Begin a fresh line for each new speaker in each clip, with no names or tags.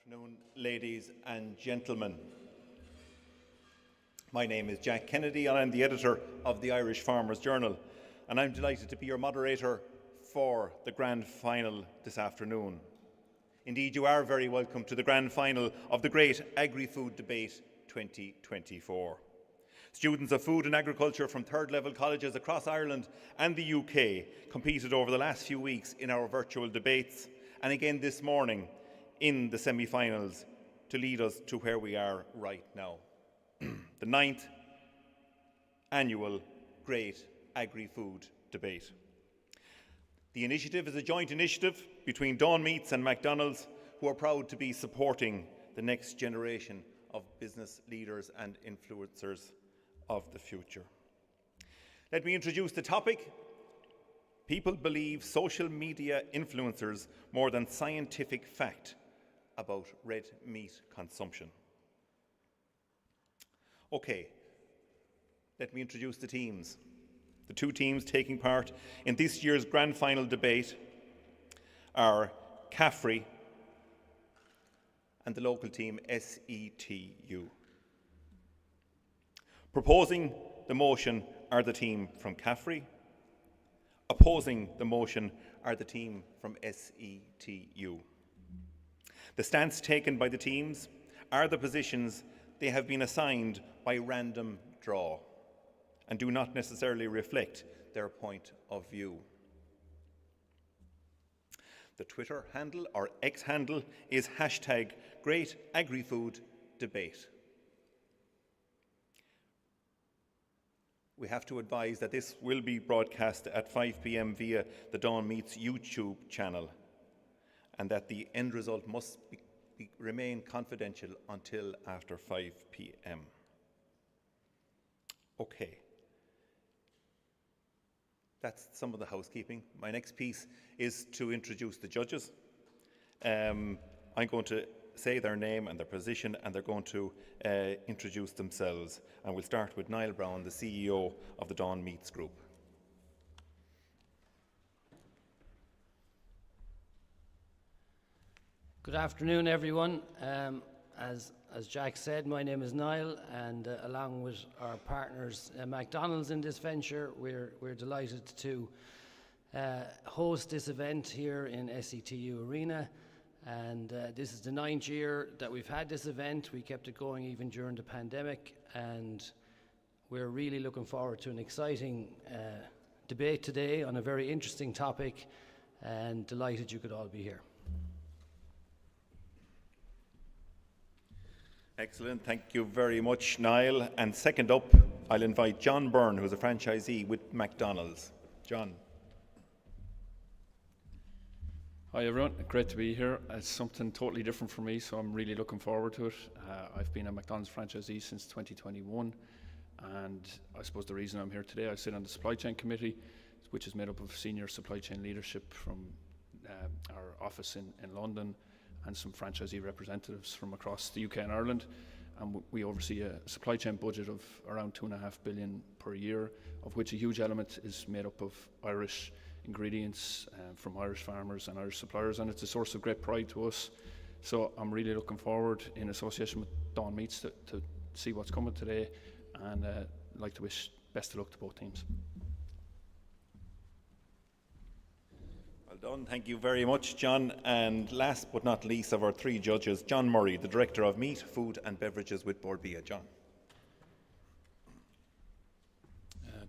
Afternoon, ladies and gentlemen. My name is Jack Kennedy and I'm the editor of the Irish Farmers Journal, and I'm delighted to be your moderator for the grand final this afternoon. Indeed, you are very welcome to the grand final of the Great Agri-Food Debate 2024. Students of food and agriculture from third level colleges across Ireland and the UK competed over the last few weeks in our virtual debates, and again this morning in the semi-finals to lead us to where we are right now. The 9th Annual Great Agri-Food Debate. The initiative is a joint initiative between Dawn Meats and McDonald's, who are proud to be supporting the next generation of business leaders and influencers of the future. Let me introduce the topic. People believe social media influencers more than scientific fact about red meat consumption. Okay, let me introduce the teams. The two teams taking part in this year's grand final debate are CAFRE and the local team SETU. Proposing the motion are the team from CAFRE. Opposing the motion are the team from SETU. The stance taken by the teams are the positions they have been assigned by random draw and do not necessarily reflect their point of view. The Twitter handle or X handle is #GreatAgriFoodDebate. We have to advise that this will be broadcast at 5 p.m. via the Dawn Meats YouTube channel, and that the end result must remain confidential until after 5 p.m. Okay. That's some of the housekeeping. My next piece is to introduce the judges. I'm going to say their name and their position, and they're going to introduce themselves. And we'll start with Niall Brown, the CEO of the Dawn Meats Group.
Good afternoon, everyone. As Jack said, my name is Niall, and along with our partners McDonald's in this venture, we're delighted to host this event here in SETU Arena. And this is the 9th year that we've had this event. We kept it going even during the pandemic, and we're really looking forward to an exciting debate today on a very interesting topic, and delighted you could all be here.
Excellent, thank you very much, Niall. And second up, I'll invite John Byrne, who's a franchisee with McDonald's. John.
Hi everyone, great to be here. It's something totally different for me, so I'm really looking forward to it. I've been a McDonald's franchisee since 2021, and I suppose the reason I'm here today, I sit on the supply chain committee, which is made up of senior supply chain leadership from our office in London, and some franchisee representatives from across the UK and Ireland, and we oversee a supply chain budget of around $2.5 billion per year, of which a huge element is made up of Irish ingredients from Irish farmers and Irish suppliers, and it's a source of great pride to us. So I'm really looking forward, in association with Dawn Meats, to see what's coming today, and I'd like to wish best of luck to both teams.
Well done, thank you very much, John. And last but not least of our three judges, John Murray, the Director of Meat, Food and Beverages with Bord Bia. John.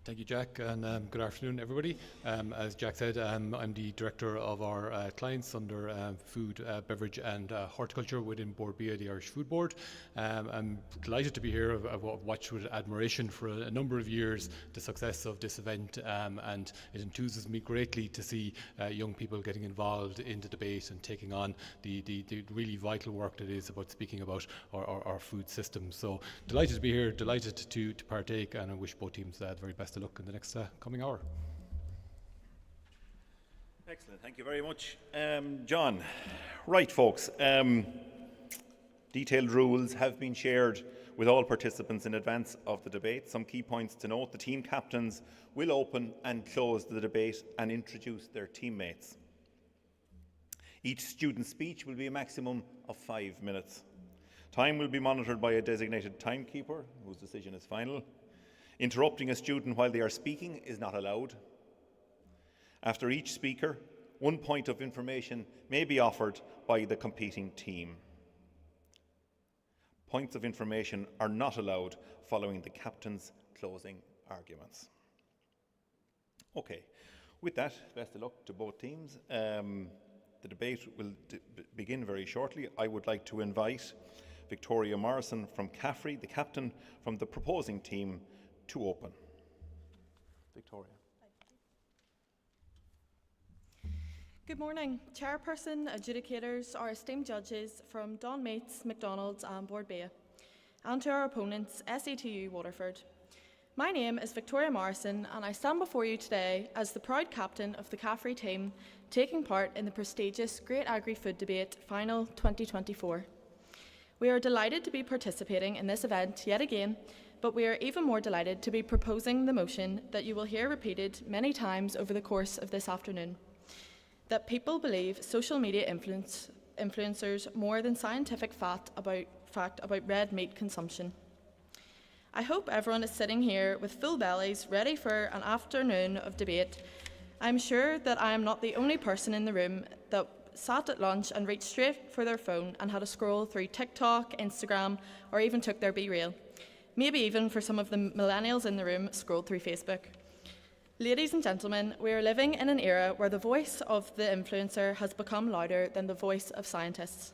Thank you, Jack, and good afternoon, everybody. As Jack said, I'm the director of our clients under food, beverage and horticulture within Bord Bia, the Irish Food Board. I'm delighted to be here. I've watched with admiration for a number of years the success of this event, and it enthuses me greatly to see young people getting involved in the debate and taking on the really vital work that is about speaking about our food system. So delighted to be here, delighted to partake, and I wish both teams the very best of luck in the next coming hour.
Excellent, thank you very much, John. Right, folks, detailed rules have been shared with all participants in advance of the debate. Some key points to note: the team captains will open and close the debate and introduce their teammates. Each student's speech will be a maximum of 5 minutes. Time will be monitored by a designated timekeeper, whose decision is final. Interrupting a student while they are speaking is not allowed. After each speaker, 1 point of information may be offered by the competing team. Points of information are not allowed following the captain's closing arguments. Okay, with that, best of luck to both teams. The debate will begin very shortly. I would like to invite Victoria Morrison from Caffrey, the captain from the proposing team, to open. Victoria.
Good morning, Chairperson, adjudicators, our esteemed judges from Dawn Meats McDonald and Bord Bia, and to our opponents, SATU Waterford. My name is Victoria Morrison, and I stand before you today as the proud captain of the Caffrey team, taking part in the prestigious Great Agri-Food Debate Final 2024. We are delighted to be participating in this event yet again, but we are even more delighted to be proposing the motion that you will hear repeated many times over the course of this afternoon, that people believe social media influencers more than scientific fact about red meat consumption. I hope everyone is sitting here with full bellies, ready for an afternoon of debate. I'm sure that I am not the only person in the room that sat at lunch and reached straight for their phone and had a scroll through TikTok, Instagram, or even took their B-reel. Maybe even for some of the millennials in the room, scrolled through Facebook. Ladies and gentlemen, we are living in an era where the voice of the influencer has become louder than the voice of scientists.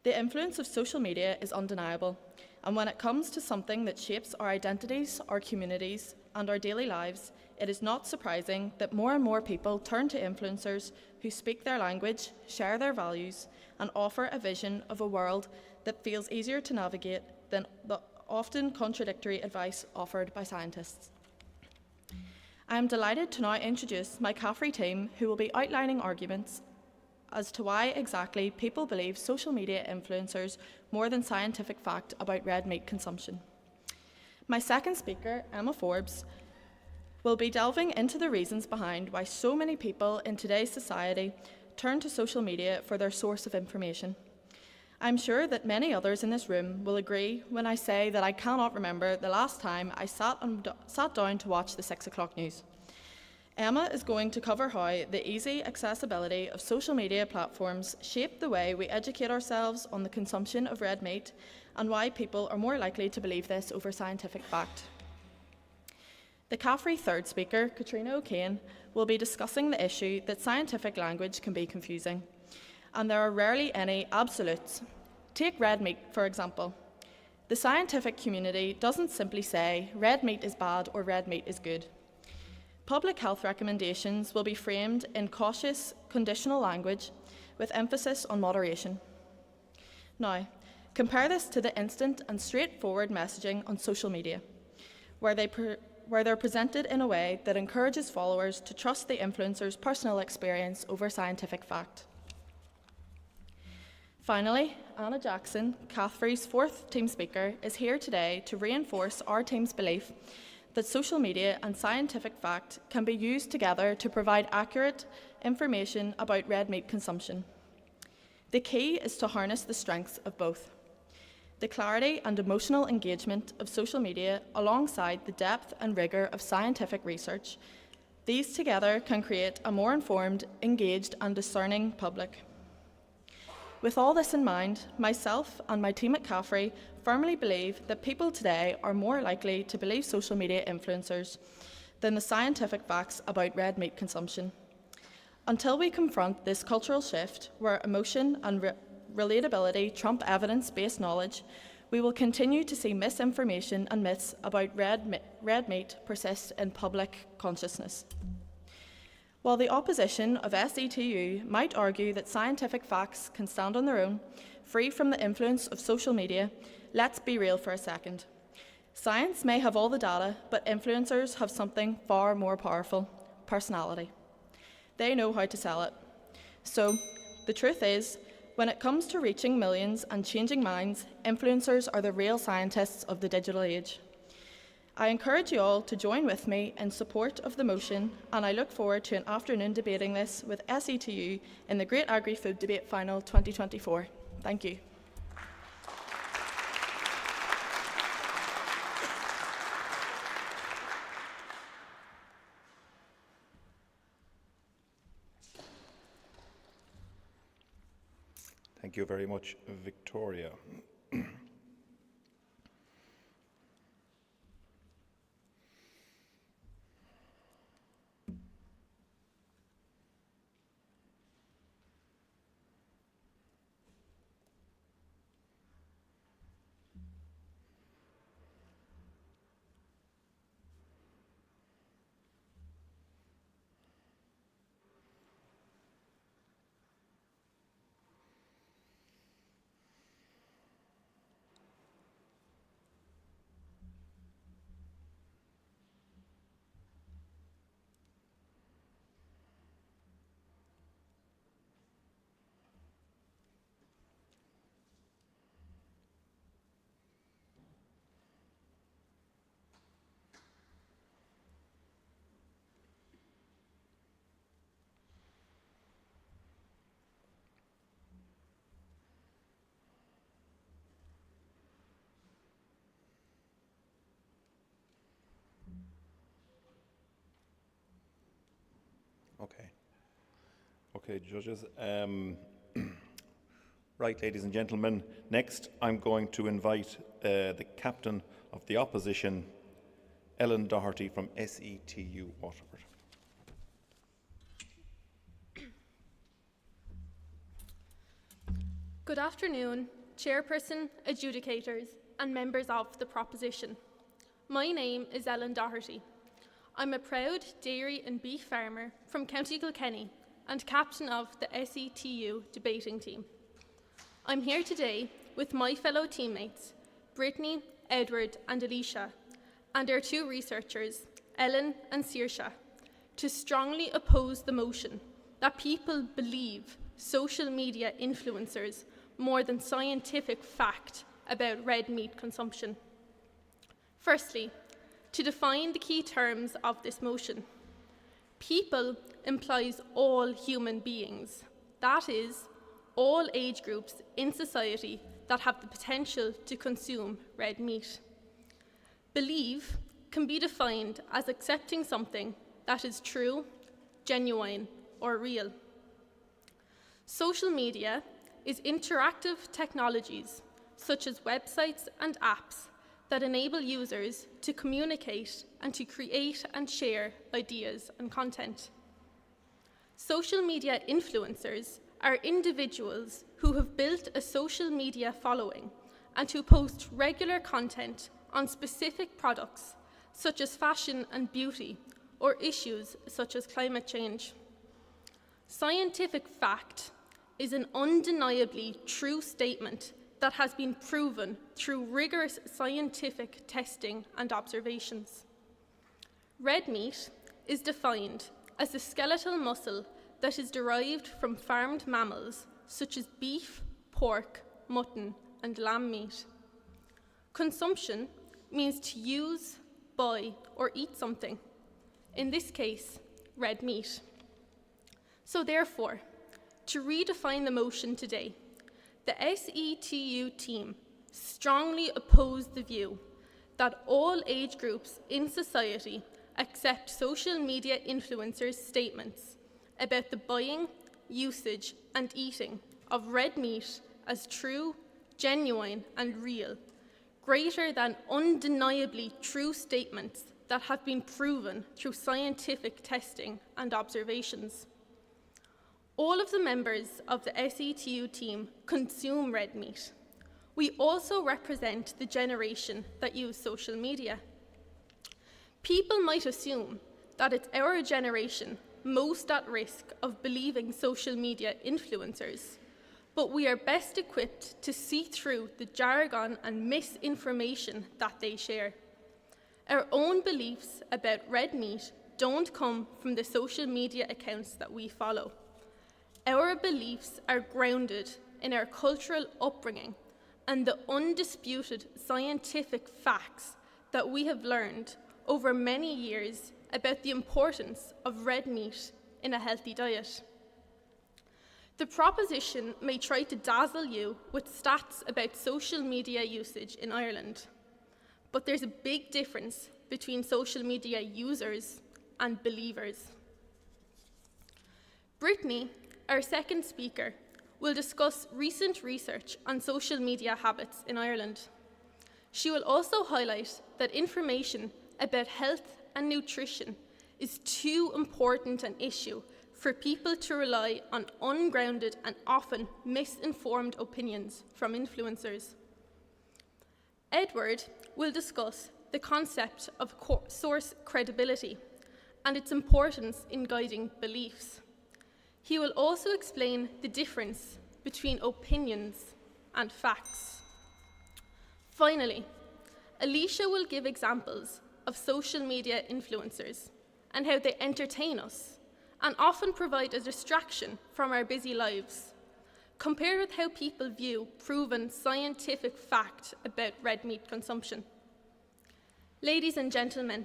The influence of social media is undeniable, and when it comes to something that shapes our identities, our communities, and our daily lives, it is not surprising that more and more people turn to influencers who speak their language, share their values, and offer a vision of a world that feels easier to navigate than the often contradictory advice offered by scientists. I am delighted to now introduce my Caffrey team, who will be outlining arguments as to why exactly people believe social media influencers more than scientific fact about red meat consumption. My second speaker, Emma Forbes, will be delving into the reasons behind why so many people in today's society turn to social media for their source of information. I'm sure that many others in this room will agree when I say that I cannot remember the last time I sat down to watch the 6 o'clock news. Emma is going to cover how the easy accessibility of social media platforms shape the way we educate ourselves on the consumption of red meat and why people are more likely to believe this over scientific fact. The Caffrey third speaker, Katrina O'Kane, will be discussing the issue that scientific language can be confusing, and there are rarely any absolutes. Take red meat, for example. The scientific community doesn't simply say red meat is bad or red meat is good. Public health recommendations will be framed in cautious, conditional language with emphasis on moderation. Now, compare this to the instant and straightforward messaging on social media, where they're presented in a way that encourages followers to trust the influencer's personal experience over scientific fact. Finally, Anna Jackson, Caffrey's fourth team speaker, is here today to reinforce our team's belief that social media and scientific fact can be used together to provide accurate information about red meat consumption. The key is to harness the strengths of both. The clarity and emotional engagement of social media alongside the depth and rigour of scientific research. These together can create a more informed, engaged and discerning public. With all this in mind, myself and my team at Caffrey firmly believe that people today are more likely to believe social media influencers than the scientific facts about red meat consumption. Until we confront this cultural shift where emotion and relatability trump evidence-based knowledge, we will continue to see misinformation and myths about red meat persist in public consciousness. While the opposition of SETU might argue that scientific facts can stand on their own, free from the influence of social media, let's be real for a second. Science may have all the data, but influencers have something far more powerful: personality. They know how to sell it. So, the truth is, when it comes to reaching millions and changing minds, influencers are the real scientists of the digital age. I encourage you all to join with me in support of the motion, and I look forward to an afternoon debating this with SETU in the Great Agri-Food Debate Final 2024. Thank you.
Thank you very much, Victoria. Okay, judges. Right, ladies and gentlemen, next I'm going to invite the captain of the opposition, Ellen Doherty from SETU Waterford.
Good afternoon, chairperson, adjudicators and members of the proposition. My name is Ellen Doherty. I'm a proud dairy and beef farmer from County Kilkenny and captain of the SETU debating team. I'm here today with my fellow teammates, Brittany, Edward and Alicia, and our two researchers, Ellen and Saoirse, to strongly oppose the motion that people believe social media influencers more than scientific fact about red meat consumption. Firstly, to define the key terms of this motion. People implies all human beings, that is, all age groups in society that have the potential to consume red meat. Believe can be defined as accepting something that is true, genuine, or real. Social media is interactive technologies such as websites and apps that enable users to communicate and to create and share ideas and content. Social media influencers are individuals who have built a social media following and who post regular content on specific products such as fashion and beauty or issues such as climate change. Scientific fact is an undeniably true statement that has been proven through rigorous scientific testing and observations. Red meat is defined as the skeletal muscle that is derived from farmed mammals such as beef, pork, mutton, and lamb meat. Consumption means to use, buy, or eat something, in this case, red meat. So therefore, to redefine the motion today, the SETU team strongly oppose the view that all age groups in society accept social media influencers' statements about the buying, usage, and eating of red meat as true, genuine, and real, greater than undeniably true statements that have been proven through scientific testing and observations. All of the members of the SETU team consume red meat. We also represent the generation that use social media. People might assume that it's our generation most at risk of believing social media influencers, but we are best equipped to see through the jargon and misinformation that they share. Our own beliefs about red meat don't come from the social media accounts that we follow. Our beliefs are grounded in our cultural upbringing and the undisputed scientific facts that we have learned over many years about the importance of red meat in a healthy diet. The proposition may try to dazzle you with stats about social media usage in Ireland, but there's a big difference between social media users and believers. Brittany, our second speaker, will discuss recent research on social media habits in Ireland. She will also highlight that information about health and nutrition is too important an issue for people to rely on ungrounded and often misinformed opinions from influencers. Edward will discuss the concept of source credibility and its importance in guiding beliefs. He will also explain the difference between opinions and facts. Finally, Alicia will give examples of social media influencers and how they entertain us and often provide a distraction from our busy lives, compared with how people view proven scientific fact about red meat consumption. Ladies and gentlemen,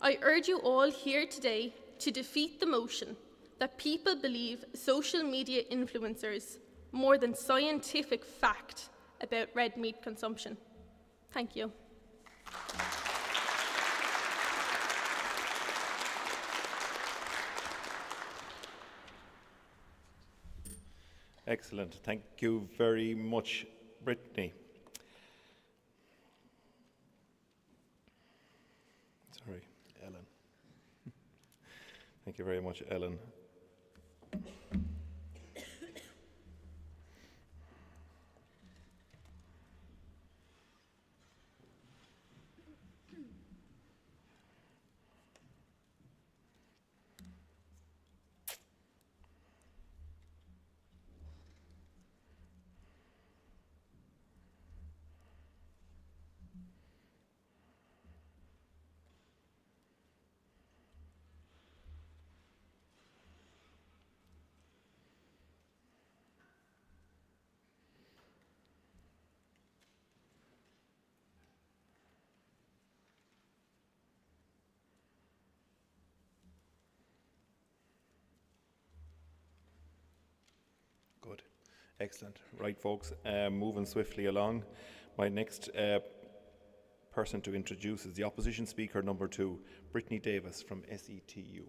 I urge you all here today to defeat the motion that people believe social media influencers more than scientific fact about red meat consumption. Thank you.
Excellent. Thank you very much, Brittany. Sorry, Ellen. Thank you very much, Ellen. Good. Excellent. Right, folks, moving swiftly along. My next person to introduce is the opposition speaker number 2, Brittany Davis from SETU.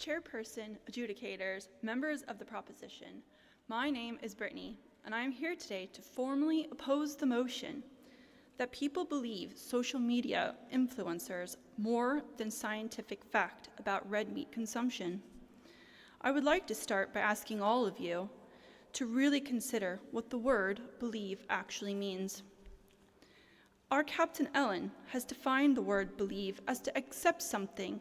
Chairperson, adjudicators, members of the proposition, my name is Brittany, and I am here today to formally oppose the motion that people believe social media influencers more than scientific fact about red meat consumption. I would like to start by asking all of you to really consider what the word believe actually means. Our Captain Ellen has defined the word believe as to accept something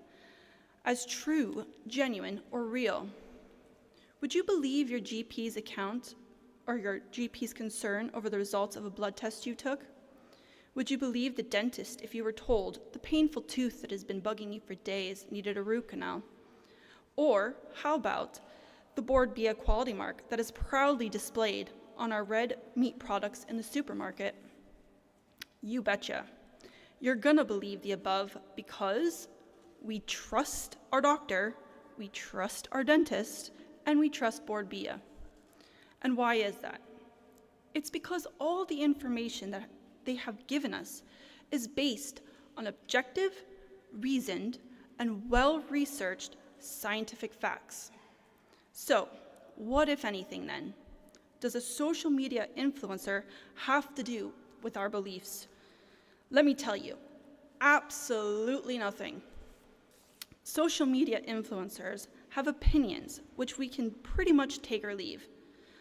as true, genuine, or real. Would you believe your GP's account or your GP's concern over the results of a blood test you took? Would you believe the dentist if you were told the painful tooth that has been bugging you for days needed a root canal? Or how about the Board Bia quality mark that is proudly displayed on our red meat products in the supermarket? You betcha. You're gonna believe the above because we trust our doctor, we trust our dentist, and we trust Board Bia. And why is that? It's because all the information that they have given us is based on objective, reasoned, and well-researched scientific facts. So, what, if anything, then, does a social media influencer have to do with our beliefs? Let me tell you, absolutely nothing. Social media influencers have opinions, which we can pretty much take or leave.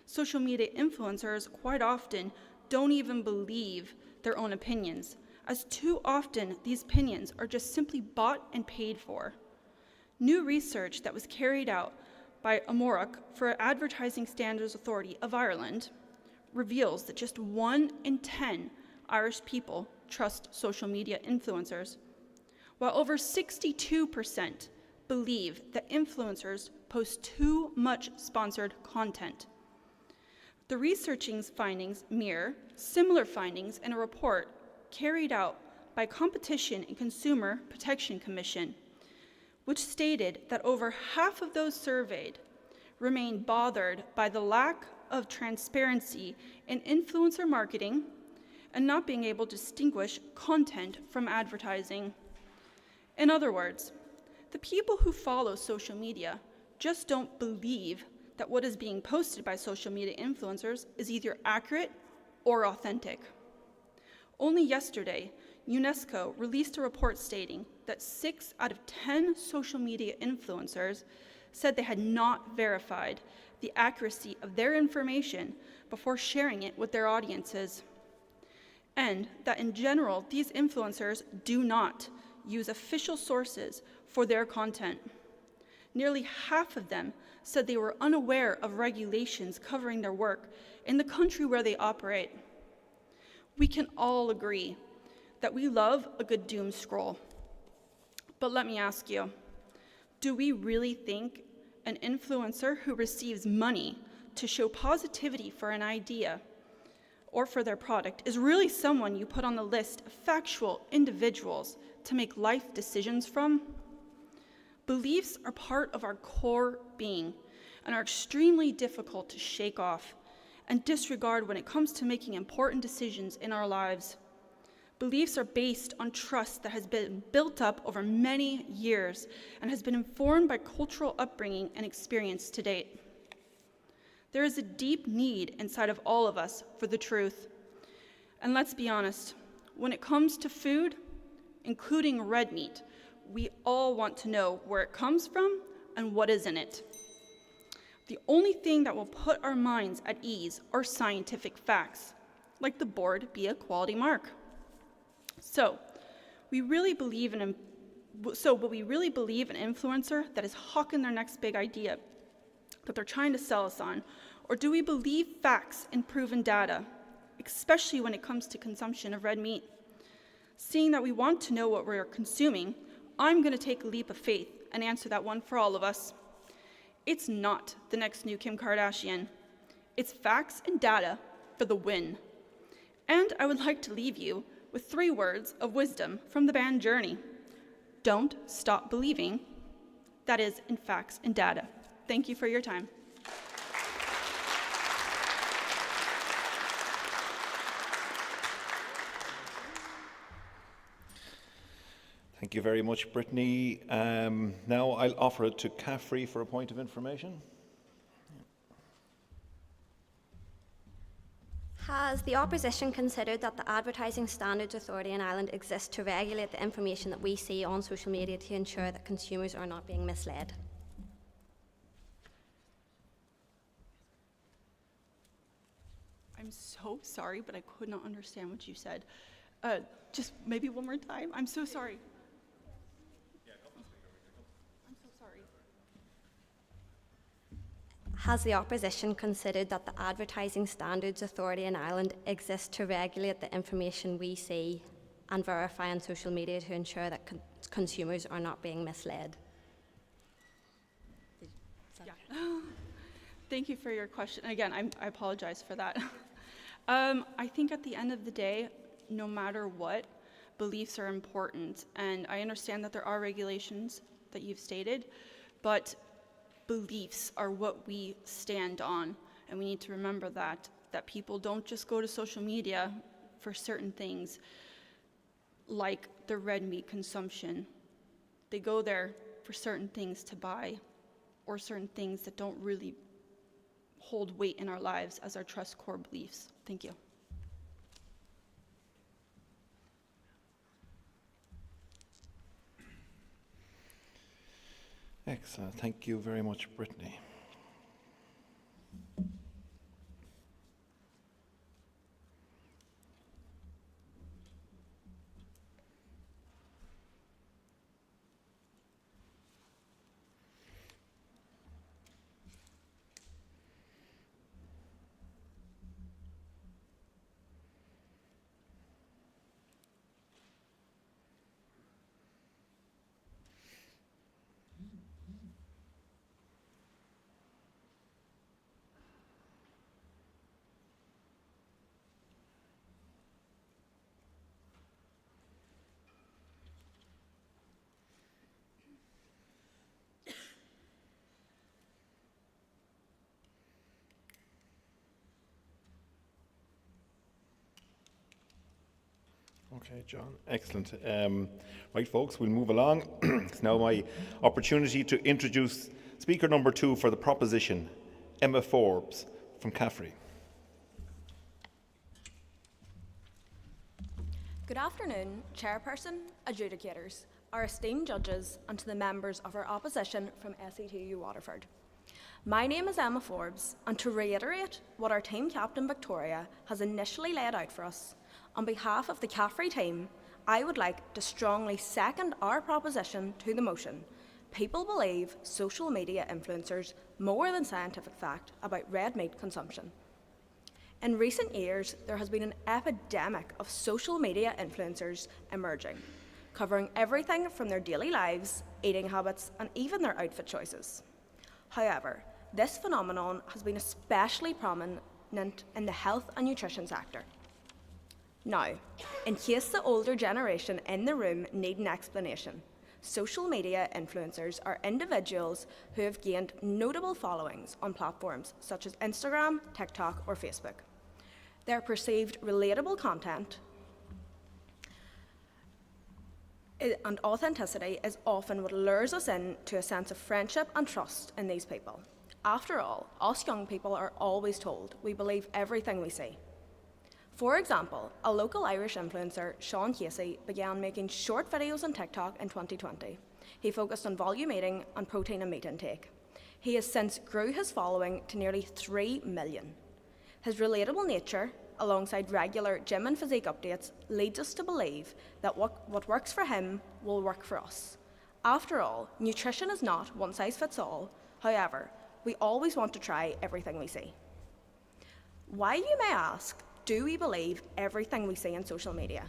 Social media influencers quite often don't even believe their own opinions, as too often these opinions are just simply bought and paid for. New research that was carried out by Amórach for Advertising Standards Authority of Ireland reveals that just 1 in 10 Irish people trust social media influencers, while over 62% believe that influencers post too much sponsored content. The researching's findings mirror similar findings in a report carried out by Competition and Consumer Protection Commission, which stated that over half of those surveyed remain bothered by the lack of transparency in influencer marketing and not being able to distinguish content from advertising. In other words, the people who follow social media just don't believe that what is being posted by social media influencers is either accurate or authentic. Only yesterday, UNESCO released a report stating that 6 out of 10 social media influencers said they had not verified the accuracy of their information before sharing it with their audiences, and that in general, these influencers do not use official sources for their content. Nearly half of them said they were unaware of regulations covering their work in the country where they operate. We can all agree that we love a good doom scroll. But let me ask you, do we really think an influencer who receives money to show positivity for an idea or for their product is really someone you put on the list of factual individuals to make life decisions from? Beliefs are part of our core being and are extremely difficult to shake off and disregard when it comes to making important decisions in our lives. Beliefs are based on trust that has been built up over many years and has been informed by cultural upbringing and experience to date. There is a deep need inside of all of us for the truth. And let's be honest, when it comes to food, including red meat, we all want to know where it comes from and what is in it. The only thing that will put our minds at ease are scientific facts, like the board be a quality mark. So, we really believe in an influencer that is hawking their next big idea that they're trying to sell us on? Or do we believe facts and proven data, especially when it comes to consumption of red meat? Seeing that we want to know what we're consuming, I'm going to take a leap of faith and answer that one for all of us. It's not the next new Kim Kardashian. It's facts and data for the win. And I would like to leave you with 3 words of wisdom from the band Journey. Don't stop believing. That is in facts and data. Thank you for your time.
Thank you very much, Brittany. Now I'll offer it to Caffrey for a point of information.
Has the opposition considered that the Advertising Standards Authority in Ireland exists to regulate the information that we see on social media to ensure that consumers are not being misled?
I'm so sorry, but I could not understand what you said. Just maybe one more time. I'm so sorry. I'm so sorry.
Has the opposition considered that the Advertising Standards Authority in Ireland exists to regulate the information we see and verify on social media to ensure that consumers are not being misled?
Yeah. Thank you for your question. Again, I apologize for that. I think at the end of the day, no matter what, beliefs are important. And I understand that there are regulations that you've stated, but beliefs are what we stand on. And we need to remember that people don't just go to social media for certain things like the red meat consumption. They go there for certain things to buy or certain things that don't really hold weight in our lives as our trust core beliefs. Thank you.
Excellent. Thank you very much, Brittany. Okay, John. Excellent. Right, folks, we'll move along. It's now my opportunity to introduce speaker number 2 for the proposition, Emma Forbes from Caffrey.
Good afternoon, Chairperson, adjudicators, our esteemed judges, and to the members of our opposition from SETU Waterford. My name is Emma Forbes, and to reiterate what our team captain Victoria has initially laid out for us, on behalf of the Caffrey team, I would like to strongly second our proposition to the motion. People believe social media influencers more than scientific fact about red meat consumption. In recent years, there has been an epidemic of social media influencers emerging, covering everything from their daily lives, eating habits, and even their outfit choices. However, this phenomenon has been especially prominent in the health and nutrition sector. Now, in case the older generation in the room need an explanation, social media influencers are individuals who have gained notable followings on platforms such as Instagram, TikTok, or Facebook. Their perceived relatable content and authenticity is often what lures us into a sense of friendship and trust in these people. After all, us young people are always told we believe everything we see. For example, a local Irish influencer, Sean Casey, began making short videos on TikTok in 2020. He focused on volume eating and protein and meat intake. He has since grew his following to nearly 3 million. His relatable nature, alongside regular gym and physique updates, leads us to believe that what works for him will work for us. After all, nutrition is not one size fits all. However, we always want to try everything we see. Why, you may ask, do we believe everything we see on social media?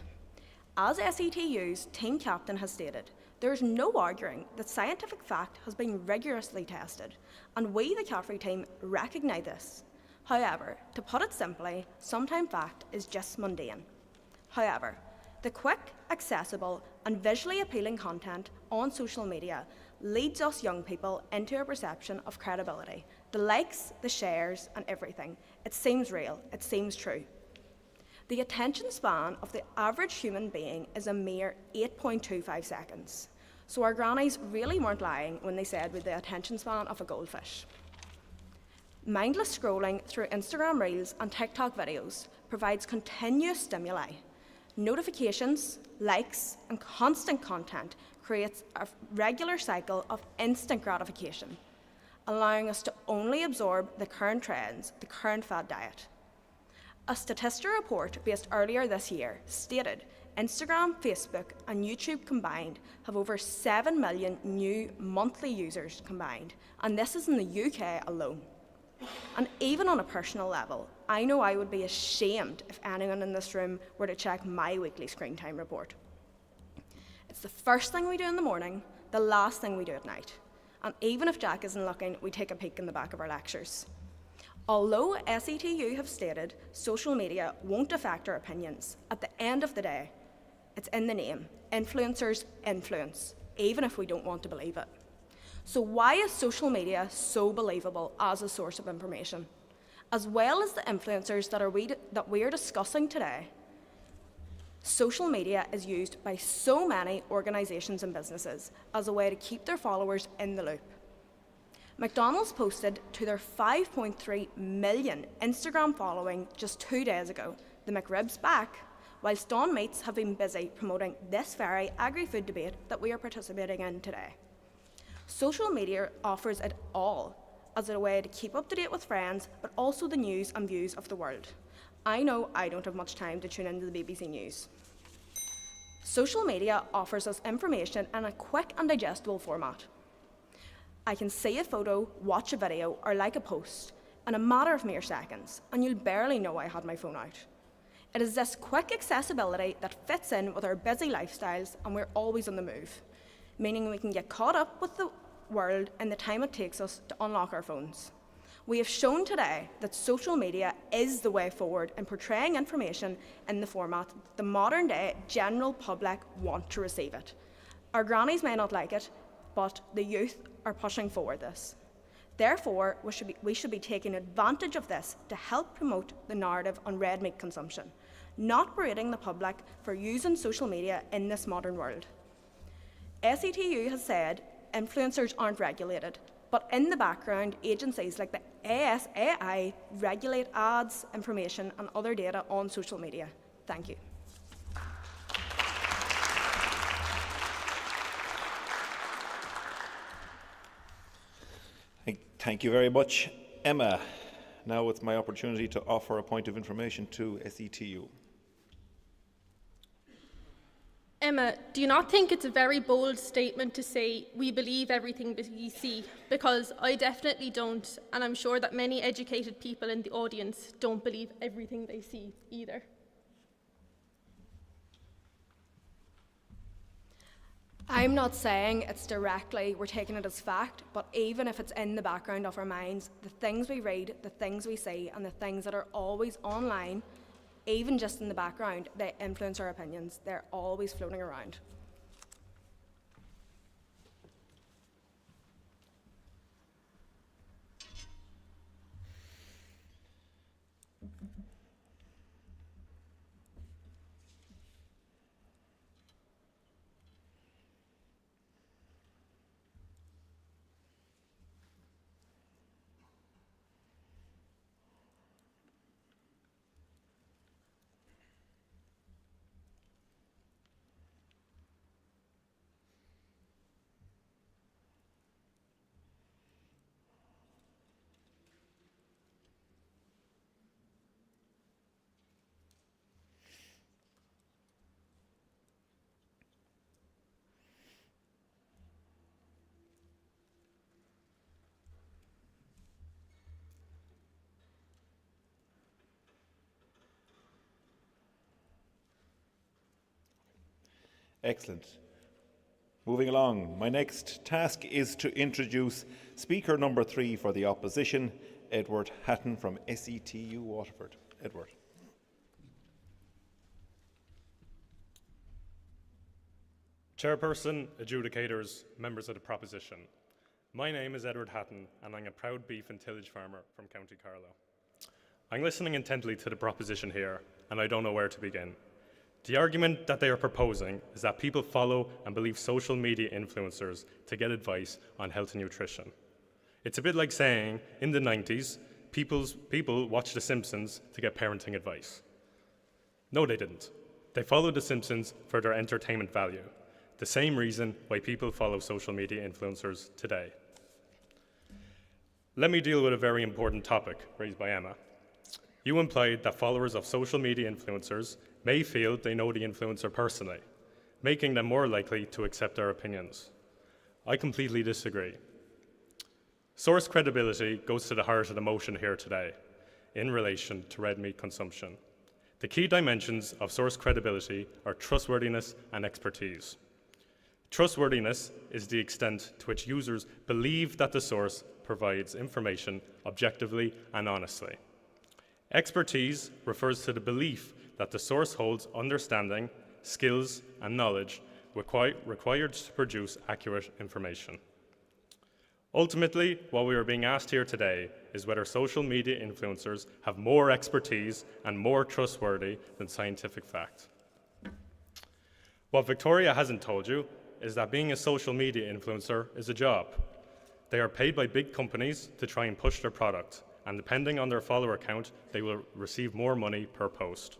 As SETU's team captain has stated, there is no arguing that scientific fact has been rigorously tested, and we, the Caffrey team, recognise this. However, to put it simply, sometimes fact is just mundane. However, the quick, accessible, and visually appealing content on social media leads us young people into a perception of credibility. The likes, the shares, and everything. It seems real, it seems true. The attention span of the average human being is a mere 8.25 seconds. So our grannies really weren't lying when they said with the attention span of a goldfish. Mindless scrolling through Instagram Reels and TikTok videos provides continuous stimuli. Notifications, likes, and constant content creates a regular cycle of instant gratification, allowing us to only absorb the current trends, the current fad diet. A Statista report based earlier this year stated Instagram, Facebook, and YouTube combined have over 7 million new monthly users combined, and this is in the UK alone. And even on a personal level, I know I would be ashamed if anyone in this room were to check my weekly screen time report. It's the first thing we do in the morning, the last thing we do at night. And even if Jack isn't looking, we take a peek in the back of our lectures. Although SETU have stated social media won't affect our opinions, at the end of the day, it's in the name. Influencers influence, even if we don't want to believe it. So why is social media so believable as a source of information? As well as the influencers that we are discussing today, social media is used by so many organisations and businesses as a way to keep their followers in the loop. McDonald's posted to their 5.3 million Instagram following just 2 days ago, the McRib's back, whilst Dawn Meats have been busy promoting this very agri-food debate that we are participating in today. Social media offers it all as a way to keep up to date with friends, but also the news and views of the world. I know I don't have much time to tune into the BBC News. Social media offers us information in a quick and digestible format. I can see a photo, watch a video, or like a post in a matter of mere seconds, and you'll barely know I had my phone out. It is this quick accessibility that fits in with our busy lifestyles, and we're always on the move, meaning we can get caught up with the world in the time it takes us to unlock our phones. We have shown today that social media is the way forward in portraying information in the format the modern day general public want to receive it. Our grannies may not like it, but the youth are pushing forward this. Therefore, we should be taking advantage of this to help promote the narrative on red meat consumption. not berating the public for using social media in this modern world. SETU has said influencers aren't regulated, but in the background, agencies like the ASAI regulate ads, information and other data on social media. Thank you.
Thank you very much, Emma. Now it's my opportunity to offer a point of information to SETU.
Emma, do you not think it's a very bold statement to say we believe everything we see? Because I definitely don't, and I'm sure that many educated people in the audience don't believe everything they see either.
I'm not saying it's directly, we're taking it as fact, but even if it's in the background of our minds, the things we read, the things we see, and the things that are always online, even just in the background, they influence our opinions. They're always floating around.
Excellent. Moving along, my next task is to introduce speaker number 3 for the opposition, Edward Hatton from SETU Waterford. Edward.
Chairperson, adjudicators, members of the proposition. My name is Edward Hatton and I'm a proud beef and tillage farmer from County Carlow. I'm listening intently to the proposition here and I don't know where to begin. The argument that they are proposing is that people follow and believe social media influencers to get advice on health and nutrition. It's a bit like saying, in the 90s, people watched The Simpsons to get parenting advice. No, they didn't. They followed The Simpsons for their entertainment value, the same reason why people follow social media influencers today. Let me deal with a very important topic raised by Emma. You implied that followers of social media influencers may feel they know the influencer personally, making them more likely to accept their opinions. I completely disagree. Source credibility goes to the heart of the motion here today in relation to red meat consumption. The key dimensions of source credibility are trustworthiness and expertise. Trustworthiness is the extent to which users believe that the source provides information objectively and honestly. Expertise refers to the belief that the source holds understanding, skills, and knowledge required to produce accurate information. Ultimately, what we are being asked here today is whether social media influencers have more expertise and more trustworthy than scientific fact. What Victoria hasn't told you is that being a social media influencer is a job. They are paid by big companies to try and push their product, and depending on their follower count, they will receive more money per post.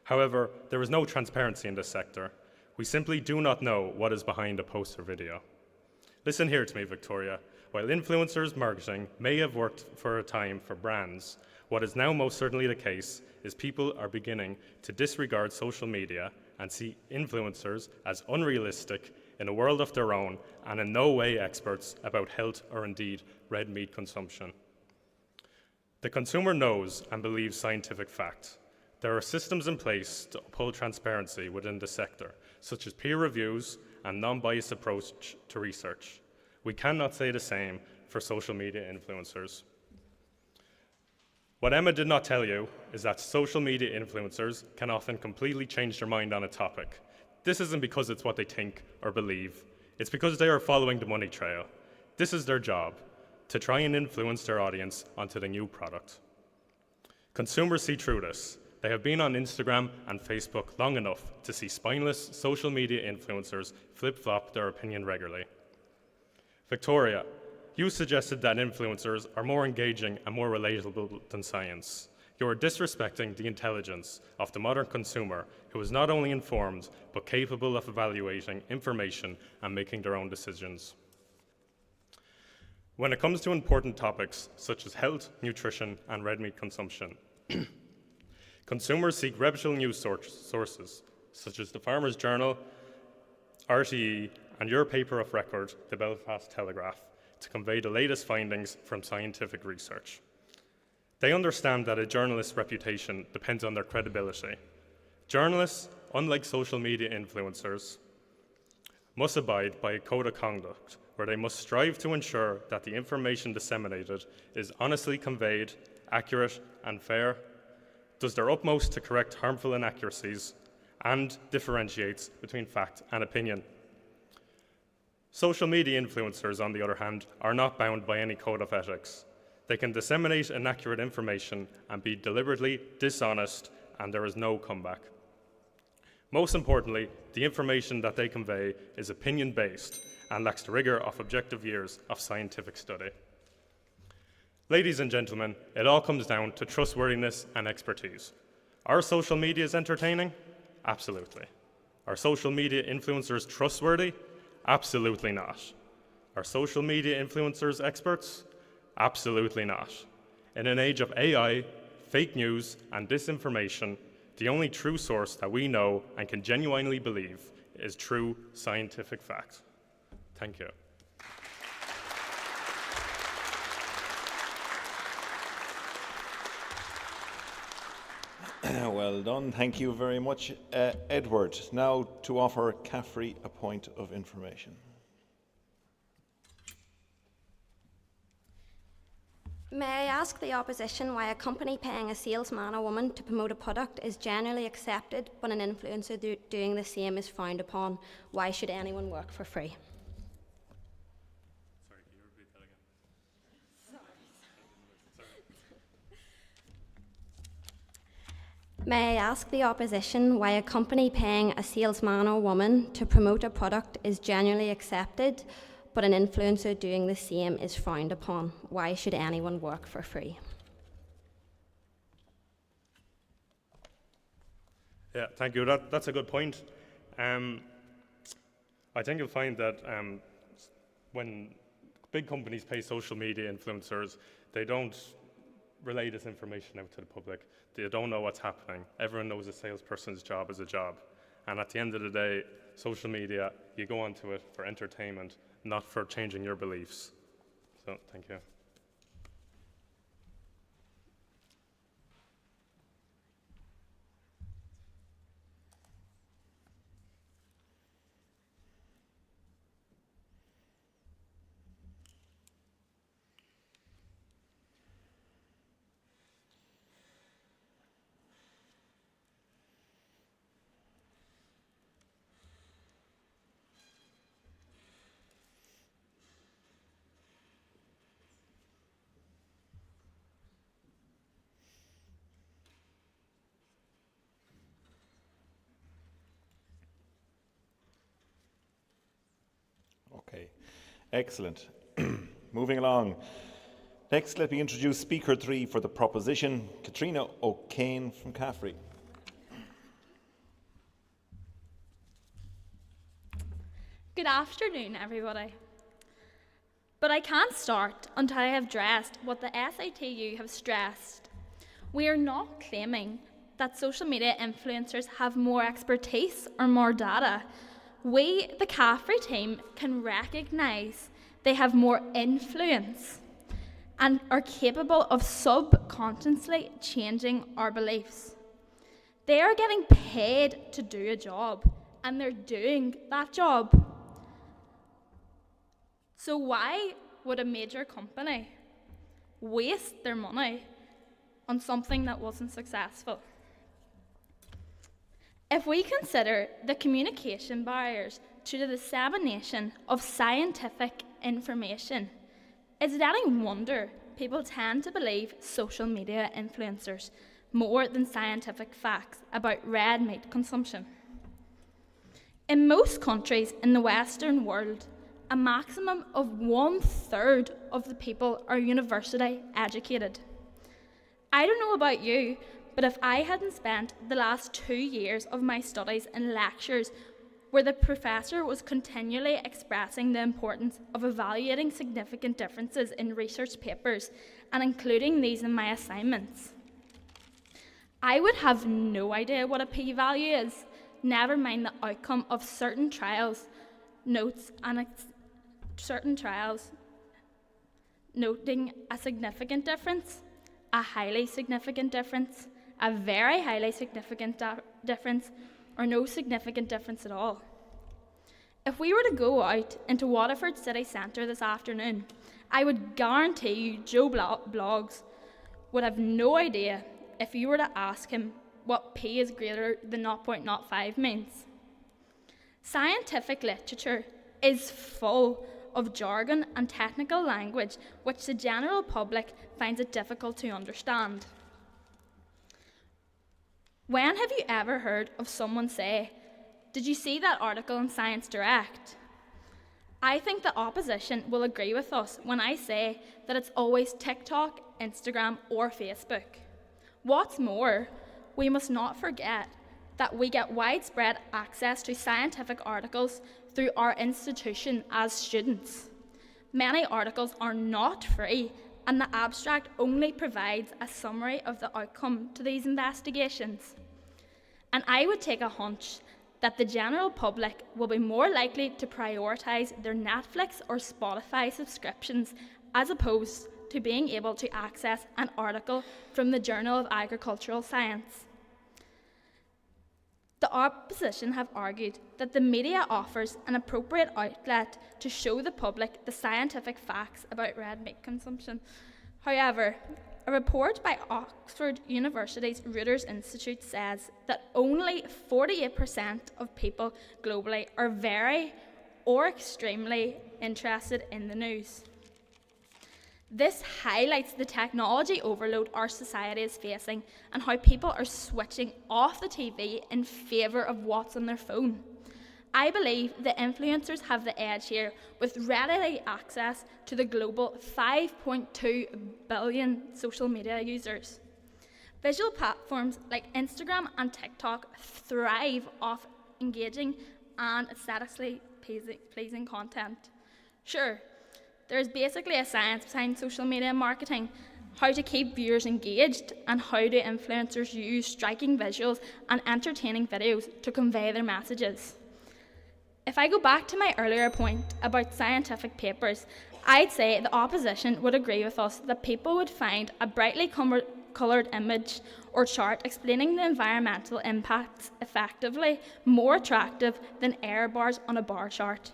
However, there is no transparency in this sector. We simply do not know what is behind a post or video. Listen here to me, Victoria. While influencers marketing may have worked for a time for brands, what is now most certainly the case is people are beginning to disregard social media and see influencers as unrealistic in a world of their own and in no way experts about health or indeed red meat consumption. The consumer knows and believes scientific fact. There are systems in place to uphold transparency within the sector, such as peer reviews and non-biased approach to research. We cannot say the same for social media influencers. What Emma did not tell you is that social media influencers can often completely change their mind on a topic. This isn't because it's what they think or believe. It's because they are following the money trail. This is their job, to try and influence their audience onto the new product. Consumers see through this. They have been on Instagram and Facebook long enough to see spineless social media influencers flip-flop their opinion regularly. Victoria, you suggested that influencers are more engaging and more relatable than science. You are disrespecting the intelligence of the modern consumer who is not only informed, but capable of evaluating information and making their own decisions. When it comes to important topics such as health, nutrition, and red meat consumption, consumers seek reputable news sources such as the Farmers Journal, RTE, and your paper of record, the Belfast Telegraph, to convey the latest findings from scientific research. They understand that a journalist's reputation depends on their credibility. Journalists, unlike social media influencers, must abide by a code of conduct where they must strive to ensure that the information disseminated is honestly conveyed, accurate and fair, does their utmost to correct harmful inaccuracies, and differentiates between fact and opinion. Social media influencers, on the other hand, are not bound by any code of ethics. They can disseminate inaccurate information and be deliberately dishonest, and there is no comeback. Most importantly, the information that they convey is opinion-based and lacks the rigour of objective years of scientific study. Ladies and gentlemen, it all comes down to trustworthiness and expertise. Are social medias entertaining? Absolutely. Are social media influencers trustworthy? Absolutely not. Are social media influencers experts? Absolutely not. In an age of AI, fake news, and disinformation, the only true source that we know and can genuinely believe is true scientific fact. Thank you.
Well done. Thank you very much, Edward. Now to offer Caffrey a point of information.
May I ask the opposition why a company paying a salesman or woman to promote a product is generally accepted, but an influencer doing the same is frowned upon? Why should anyone work for free?
Sorry, can you repeat that again?
May I ask the opposition why a company paying a salesman or woman to promote a product is generally accepted, but an influencer doing the same is frowned upon? Why should anyone work for free?
Yeah, thank you. That's a good point. I think you'll find that when big companies pay social media influencers, they don't relay this information out to the public. They don't know what's happening. Everyone knows a salesperson's job is a job. And at the end of the day, social media, you go onto it for entertainment, not for changing your beliefs. So, thank you.
Okay, excellent. Moving along. Next, let me introduce Speaker 3 for the proposition, Katrina O'Kane from Caffrey.
Good afternoon, everybody. But I can't start until I have addressed what the SITU have stressed. We are not claiming that social media influencers have more expertise or more data. We, the Caffrey team, can recognise they have more influence and are capable of subconsciously changing our beliefs. They are getting paid to do a job, and they're doing that job. So why would a major company waste their money on something that wasn't successful? If we consider the communication barriers to the dissemination of scientific information, is it any wonder people tend to believe social media influencers? more than scientific facts about red meat consumption. In most countries in the Western world, a maximum of 1/3 of the people are university educated. I don't know about you, but if I hadn't spent the last 2 years of my studies in lectures where the professor was continually expressing the importance of evaluating significant differences in research papers and including these in my assignments, I would have no idea what a p-value is, never mind the outcome of certain trials, certain trials noting a significant difference, a highly significant difference, a very highly significant difference, or no significant difference at all. If we were to go out into Waterford city centre this afternoon, I would guarantee you Joe Bloggs would have no idea if you were to ask him what p is greater than 0.05 means. Scientific literature is full of jargon and technical language which the general public finds it difficult to understand. When have you ever heard of someone say, "Did you see that article in Science Direct?" I think the opposition will agree with us when I say that it's always TikTok, Instagram, or Facebook. What's more, we must not forget that we get widespread access to scientific articles through our institution as students. Many articles are not free, and the abstract only provides a summary of the outcome to these investigations. And I would take a hunch that the general public will be more likely to prioritise their Netflix or Spotify subscriptions as opposed to being able to access an article from the Journal of Agricultural Science. The opposition have argued that the media offers an appropriate outlet to show the public the scientific facts about red meat consumption. However, a report by Oxford University's Reuters Institute says that only 48% of people globally are very or extremely interested in the news. This highlights the technology overload our society is facing and how people are switching off the TV in favour of what's on their phone. I believe the influencers have the edge here with ready access to the global 5.2 billion social media users. Visual platforms like Instagram and TikTok thrive off engaging and aesthetically pleasing content. Sure, there is basically a science behind social media marketing, how to keep viewers engaged and how do influencers use striking visuals and entertaining videos to convey their messages. If I go back to my earlier point about scientific papers, I'd say the opposition would agree with us that people would find a brightly coloured image or chart explaining the environmental impacts effectively more attractive than error bars on a bar chart.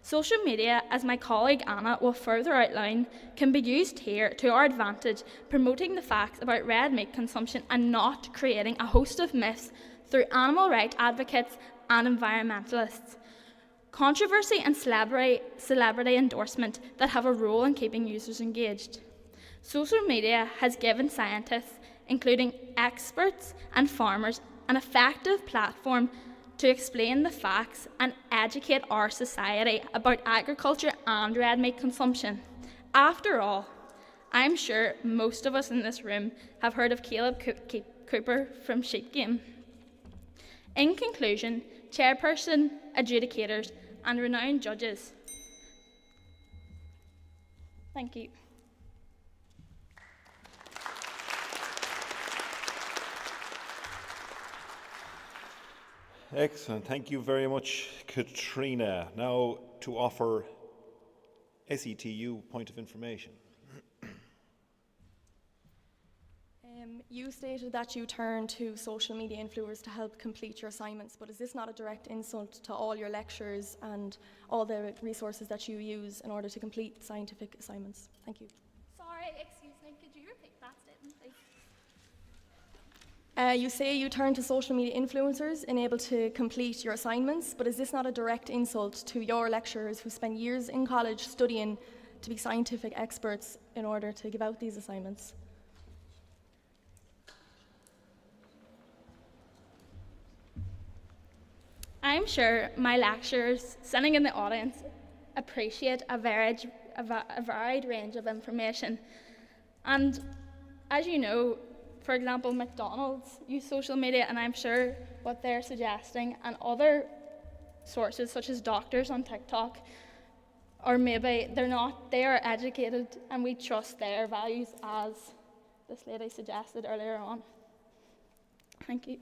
Social media, as my colleague Anna will further outline, can be used here to our advantage, promoting the facts about red meat consumption and not creating a host of myths through animal rights advocates and environmentalists. Controversy and celebrity endorsement that have a role in keeping users engaged. Social media has given scientists, including experts and farmers, an effective platform to explain the facts and educate our society about agriculture and red meat consumption. After all, I'm sure most of us in this room have heard of Caleb Cooper from Sheep Game. In conclusion, chairperson, adjudicators, and renowned judges, thank you.
Excellent. Thank you very much, Katrina. Now to offer SETU point of information.
You stated that you turn to social media influencers to help complete your assignments, but is this not a direct insult to all your lectures and all the resources that you use in order to complete scientific assignments? Thank you.
Sorry, excuse me, could you repeat that statement, please?
You say you turn to social media influencers in able to complete your assignments, but is this not a direct insult to your lecturers who spend years in college studying to be scientific experts in order to give out these assignments?
I'm sure my lecturers sitting in the audience appreciate a varied range of information. And as you know, for example, McDonald's use social media, and I'm sure what they're suggesting, and other sources such as doctors on TikTok, or maybe they're not, they are educated and we trust their values, as this lady suggested earlier on. Thank you.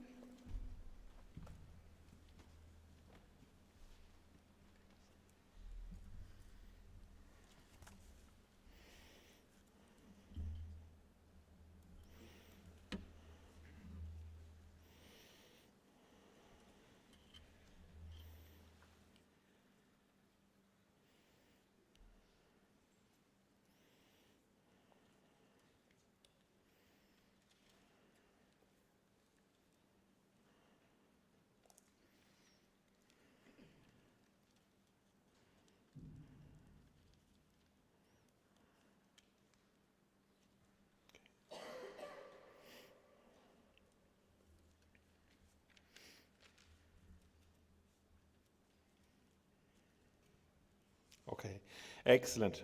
Okay, excellent.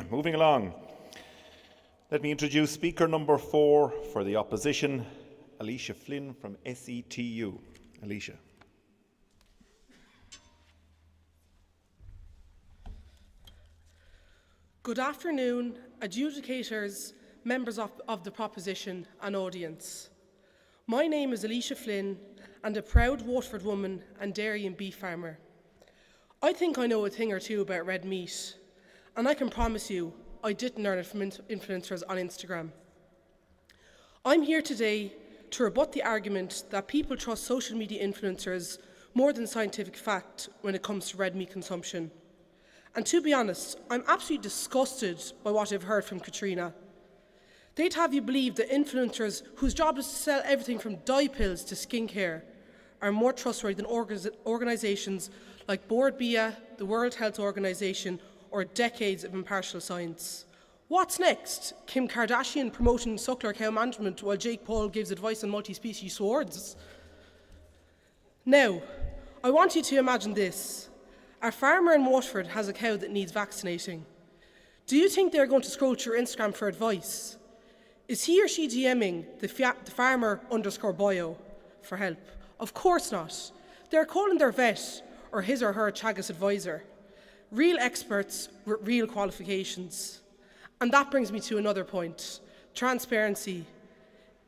Moving along. Let me introduce speaker number 4 for the opposition, Alicia Flynn from SETU. Alicia.
Good afternoon, adjudicators, members of the proposition and audience. My name is Alicia Flynn and a proud Waterford woman and dairy and beef farmer. I think I know a thing or two about red meat, and I can promise you I didn't learn it from influencers on Instagram. I'm here today to rebut the argument that people trust social media influencers more than scientific fact when it comes to red meat consumption. And to be honest, I'm absolutely disgusted by what I've heard from Katrina. They'd have you believe that influencers whose job is to sell everything from dye pills to skincare are more trustworthy than organisations like Board BIA, the World Health Organization, or decades of impartial science. What's next? Kim Kardashian promoting suckler cow management while Jake Paul gives advice on multi-species swords? Now, I want you to imagine this. A farmer in Waterford has a cow that needs vaccinating. Do you think they're going to scroll through Instagram for advice? Is he or she DMing the farmer_bio for help? Of course not. They're calling their vet or his or her Chagas advisor. Real experts with real qualifications. And that brings me to another point, transparency.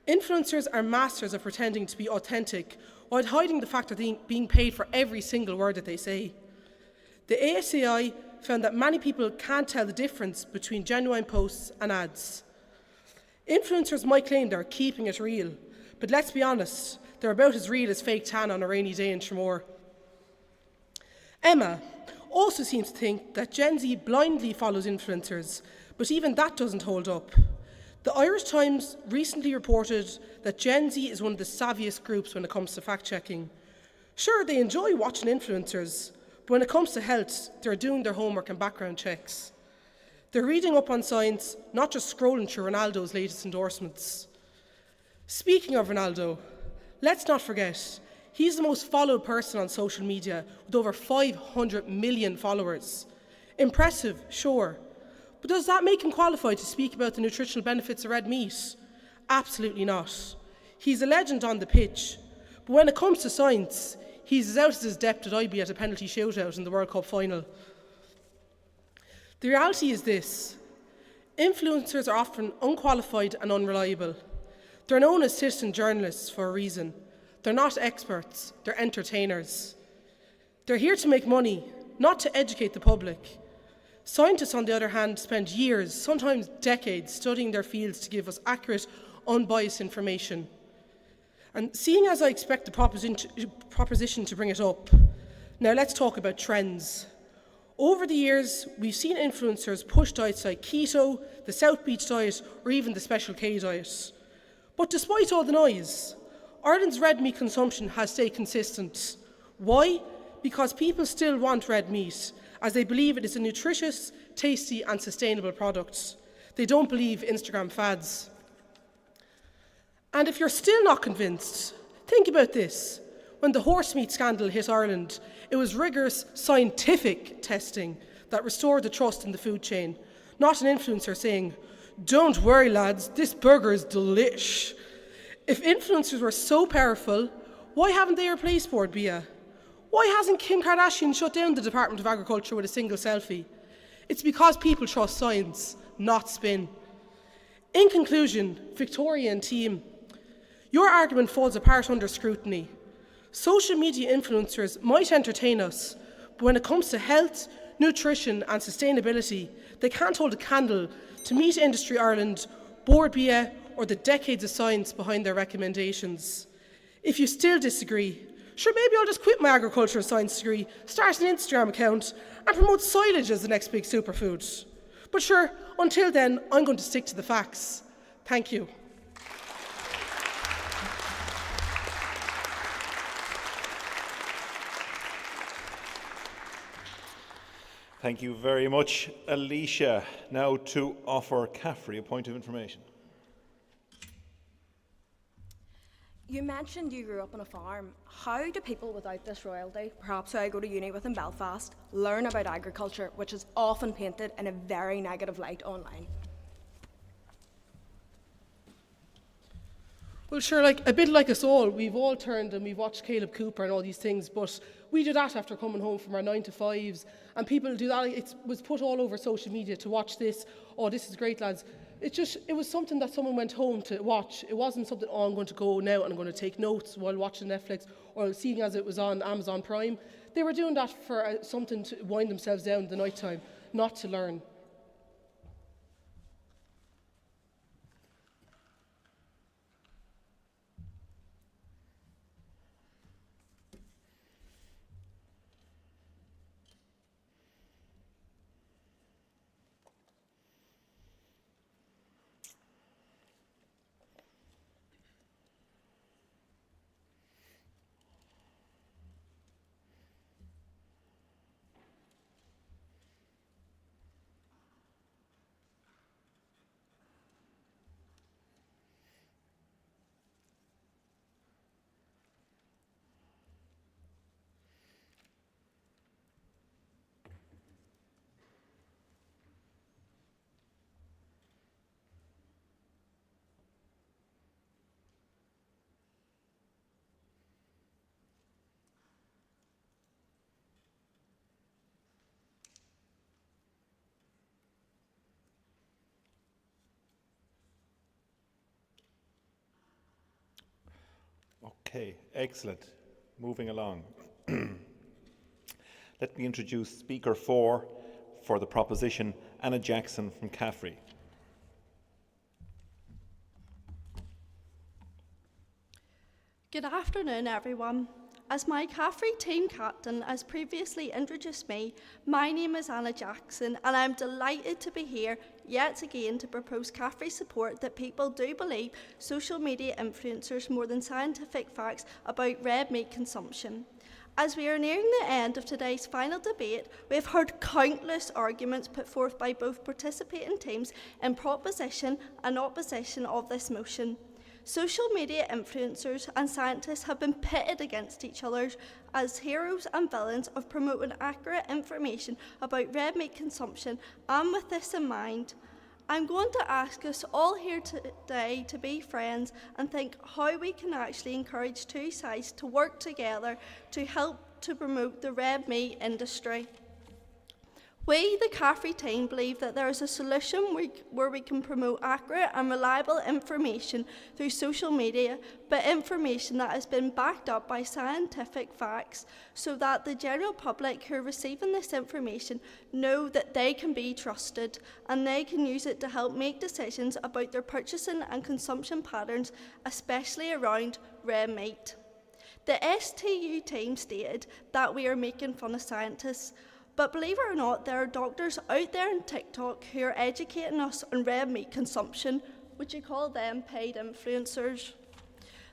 Influencers are masters of pretending to be authentic while hiding the fact that they're being paid for every single word that they say. The ASAI found that many people can't tell the difference between genuine posts and ads. Influencers might claim they're keeping it real, but let's be honest, they're about as real as fake tan on a rainy day in Tramore. Emma also seems to think that Gen Z blindly follows influencers, but even that doesn't hold up. The Irish Times recently reported that Gen Z is one of the savviest groups when it comes to fact-checking. Sure, they enjoy watching influencers, but when it comes to health, they're doing their homework and background checks. They're reading up on science, not just scrolling through Ronaldo's latest endorsements. Speaking of Ronaldo, let's not forget, he's the most followed person on social media with over 500 million followers. Impressive, sure. But does that make him qualified to speak about the nutritional benefits of red meat? Absolutely not. He's a legend on the pitch. But when it comes to science, he's as out of his depth as I'd be at a penalty shootout in the World Cup final. The reality is this. Influencers are often unqualified and unreliable. They're known as citizen journalists for a reason. They're not experts, they're entertainers. They're here to make money, not to educate the public. Scientists, on the other hand, spend years, sometimes decades, studying their fields to give us accurate, unbiased information. And seeing as I expect the proposition to bring it up, now let's talk about trends. Over the years, we've seen influencers push diets like keto, the South Beach diet, or even the Special K diet. But despite all the noise, Ireland's red meat consumption has stayed consistent. Why? Because people still want red meat, as they believe it is a nutritious, tasty and sustainable product. They don't believe Instagram fads. And if you're still not convinced, think about this. When the horse meat scandal hit Ireland, it was rigorous scientific testing that restored the trust in the food chain, not an influencer saying, "Don't worry lads, this burger is delish." If influencers were so powerful, why haven't they replaced Board Bia? Why hasn't Kim Kardashian shut down the Department of Agriculture with a single selfie? It's because people trust science, not spin. In conclusion, Victoria and team, your argument falls apart under scrutiny. Social media influencers might entertain us, but when it comes to health, nutrition and sustainability, they can't hold a candle to Meat Industry Ireland, Board Bia or the decades of science behind their recommendations. If you still disagree, sure, maybe I'll just quit my agriculture and science degree, start an Instagram account and promote silage as the next big superfood. But sure, until then, I'm going to stick to the facts. Thank you.
Thank you very much, Alicia. Now to offer Caffrey a point of information.
You mentioned you grew up on a farm. How do people without this royalty, perhaps who I go to uni with in Belfast, learn about agriculture, which is often painted in a very negative light online?
Well, sure, a bit like us all, we've all turned and we've watched Caleb Cooper and all these things, but we do that after coming home from our 9-to-5s, and people do that. It was put all over social media to watch this. Oh, this is great, lads. It was something that someone went home to watch. It wasn't something, oh, I'm going to go now and I'm going to take notes while watching Netflix or seeing as it was on Amazon Prime. They were doing that for something to wind themselves down in the night time, not to learn.
Okay, excellent. Moving along. Let me introduce Speaker 4 for the proposition, Anna Jackson from Caffrey.
Good afternoon, everyone. As my Caffrey team captain has previously introduced me, my name is Anna Jackson and I'm delighted to be here yet again to propose Caffrey's support that people do believe social media influencers more than scientific facts about red meat consumption. As we are nearing the end of today's final debate, we have heard countless arguments put forth by both participating teams in proposition and opposition of this motion. Social media influencers and scientists have been pitted against each other as heroes and villains of promoting accurate information about red meat consumption, and with this in mind, I'm going to ask us all here today to be friends and think how we can actually encourage two sides to work together to help to promote the red meat industry. We, the Caffrey team, believe that there is a solution where we can promote accurate and reliable information through social media, but information that has been backed up by scientific facts so that the general public who are receiving this information know that they can be trusted and they can use it to help make decisions about their purchasing and consumption patterns, especially around red meat. The STU team stated that we are making fun of scientists, but believe it or not, there are doctors out there on TikTok who are educating us on red meat consumption. Would you call them paid influencers?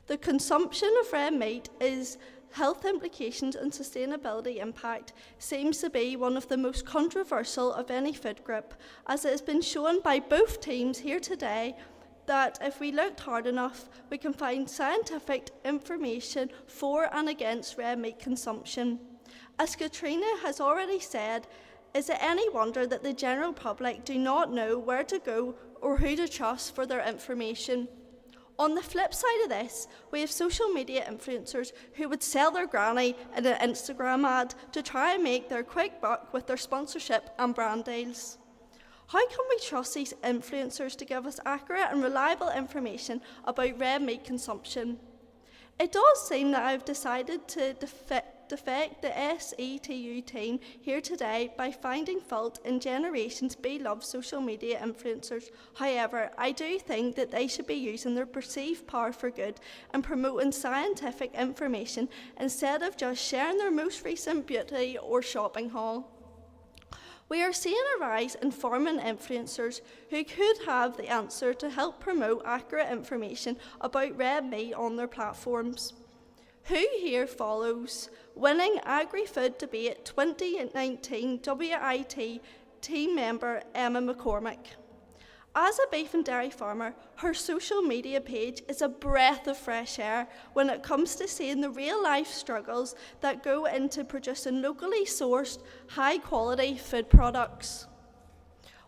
The consumption of red meat is health implications and sustainability impact seems to be one of the most controversial of any food group, as it has been shown by both teams here today that if we looked hard enough, we can find scientific information for and against red meat consumption. As Katrina has already said, is it any wonder that the general public do not know where to go or who to trust for their information? On the flip side of this, we have social media influencers who would sell their granny in an Instagram ad to try and make their quick buck with their sponsorship and brand deals. How can we trust these influencers to give us accurate and reliable information about red meat consumption? It does seem that I've decided to defect the SETU team here today by finding fault in Generation's beloved social media influencers. However, I do think that they should be using their perceived power for good and promoting scientific information instead of just sharing their most recent beauty or shopping haul. We are seeing a rise in farming influencers who could have the answer to help promote accurate information about red meat on their platforms. Who here follows winning Agri-Food Debate 2019 WIT team member Emma McCormick? As a beef and dairy farmer, her social media page is a breath of fresh air when it comes to seeing the real-life struggles that go into producing locally sourced, high-quality food products.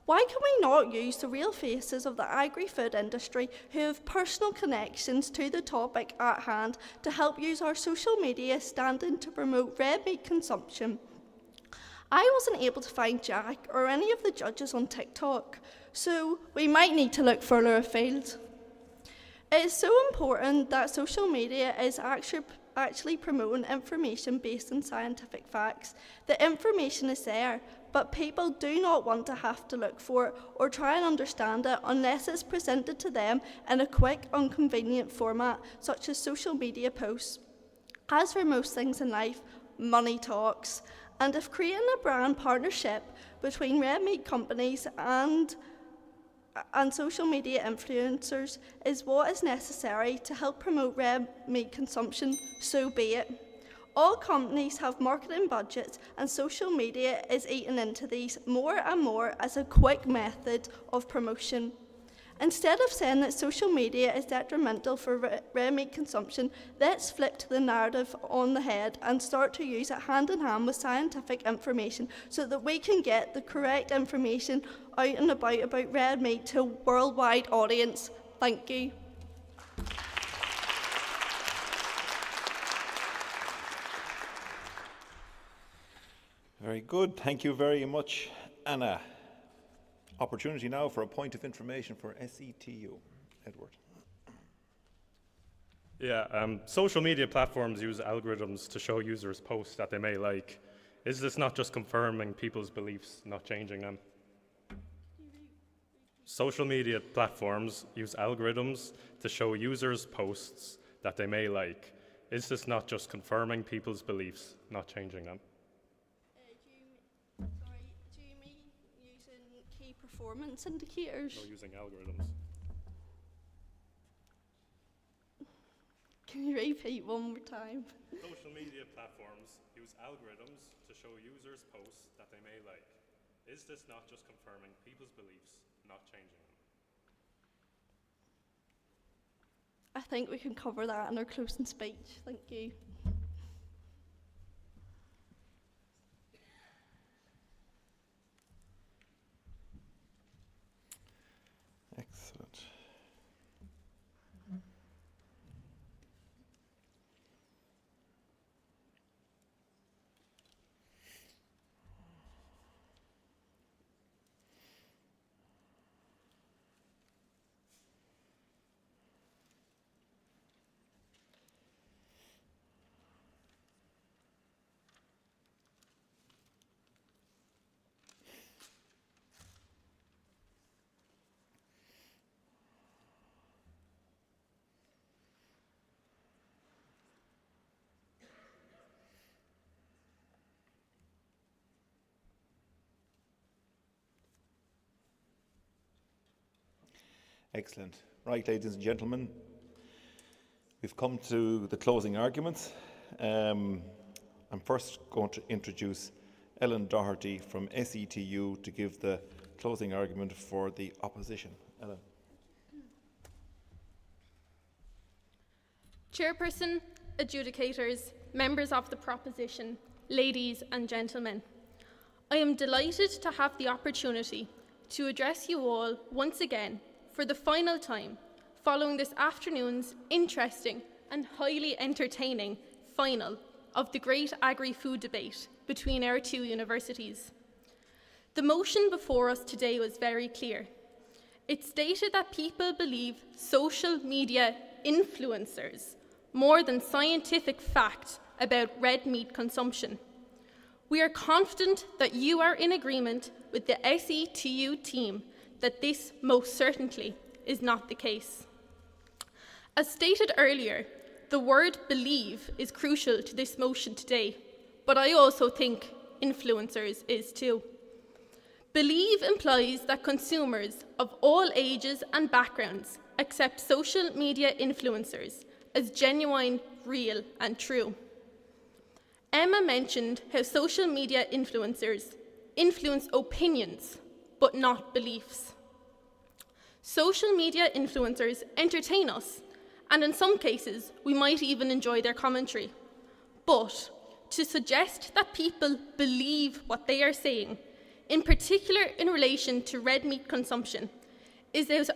Why can we not use the real faces of the agri-food industry who have personal connections to the topic at hand to help use our social media standing to promote red meat consumption? I wasn't able to find Jack or any of the judges on TikTok, so we might need to look further afield. It is so important that social media is actually promoting information based on scientific facts. The information is there, but people do not want to have to look for it or try and understand it unless it's presented to them in a quick, inconvenient format, such as social media posts. As for most things in life, money talks, and if creating a brand partnership between red meat companies and social media influencers is what is necessary to help promote red meat consumption, so be it. All companies have marketing budgets, and social media is eating into these more and more as a quick method of promotion. Instead of saying that social media is detrimental for red meat consumption, let's flip to the narrative on the head and start to use it hand in hand with scientific information so that we can get the correct information out and about red meat to a worldwide audience. Thank you.
Very good. Thank you very much, Anna. Opportunity now for a point of information for SETU. Edward.
Yeah, social media platforms use algorithms to show users posts that they may like. Is this not just confirming people's beliefs, not changing them? Social media platforms use algorithms to show users posts that they may like. Is this not just confirming people's beliefs, not changing them?
Do you mean using key performance indicators?
No, using algorithms.
Can you repeat one more time?
Social media platforms use algorithms to show users posts that they may like. Is this not just confirming people's beliefs, not changing them?
I think we can cover that in our closing speech. Thank you.
Excellent. Excellent. Right, ladies and gentlemen, we've come to the closing arguments. I'm first going to introduce Ellen Doherty from SETU to give the closing argument for the opposition. Ellen.
Chairperson, adjudicators, members of the proposition, ladies and gentlemen, I am delighted to have the opportunity to address you all once again for the final time following this afternoon's interesting and highly entertaining final of the Great Agri-Food Debate between our two universities. The motion before us today was very clear. It stated that people believe social media influencers more than scientific fact about red meat consumption. We are confident that you are in agreement with the SETU team that this most certainly is not the case. As stated earlier, the word believe is crucial to this motion today, but I also think influencers is too. Believe implies that consumers of all ages and backgrounds accept social media influencers as genuine, real, and true. Emma mentioned how social media influencers influence opinions, but not beliefs. Social media influencers entertain us, and in some cases, we might even enjoy their commentary. But to suggest that people believe what they are saying, in particular in relation to red meat consumption, is as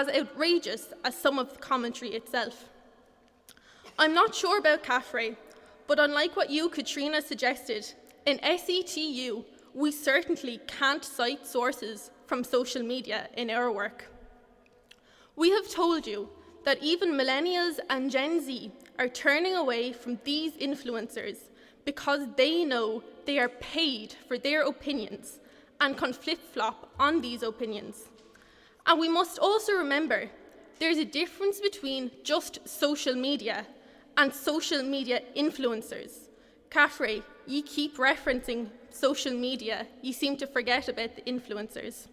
outrageous as some of the commentary itself. I'm not sure about CAFRE, but unlike what you, Katrina, suggested, in SETU, we certainly can't cite sources from social media in our work. We have told you that even millennials and Gen Z are turning away from these influencers because they know they are paid for their opinions and can flip-flop on these opinions. And we must also remember there's a difference between just social media and social media influencers. CAFRE, you keep referencing social media, you seem to forget about the influencers.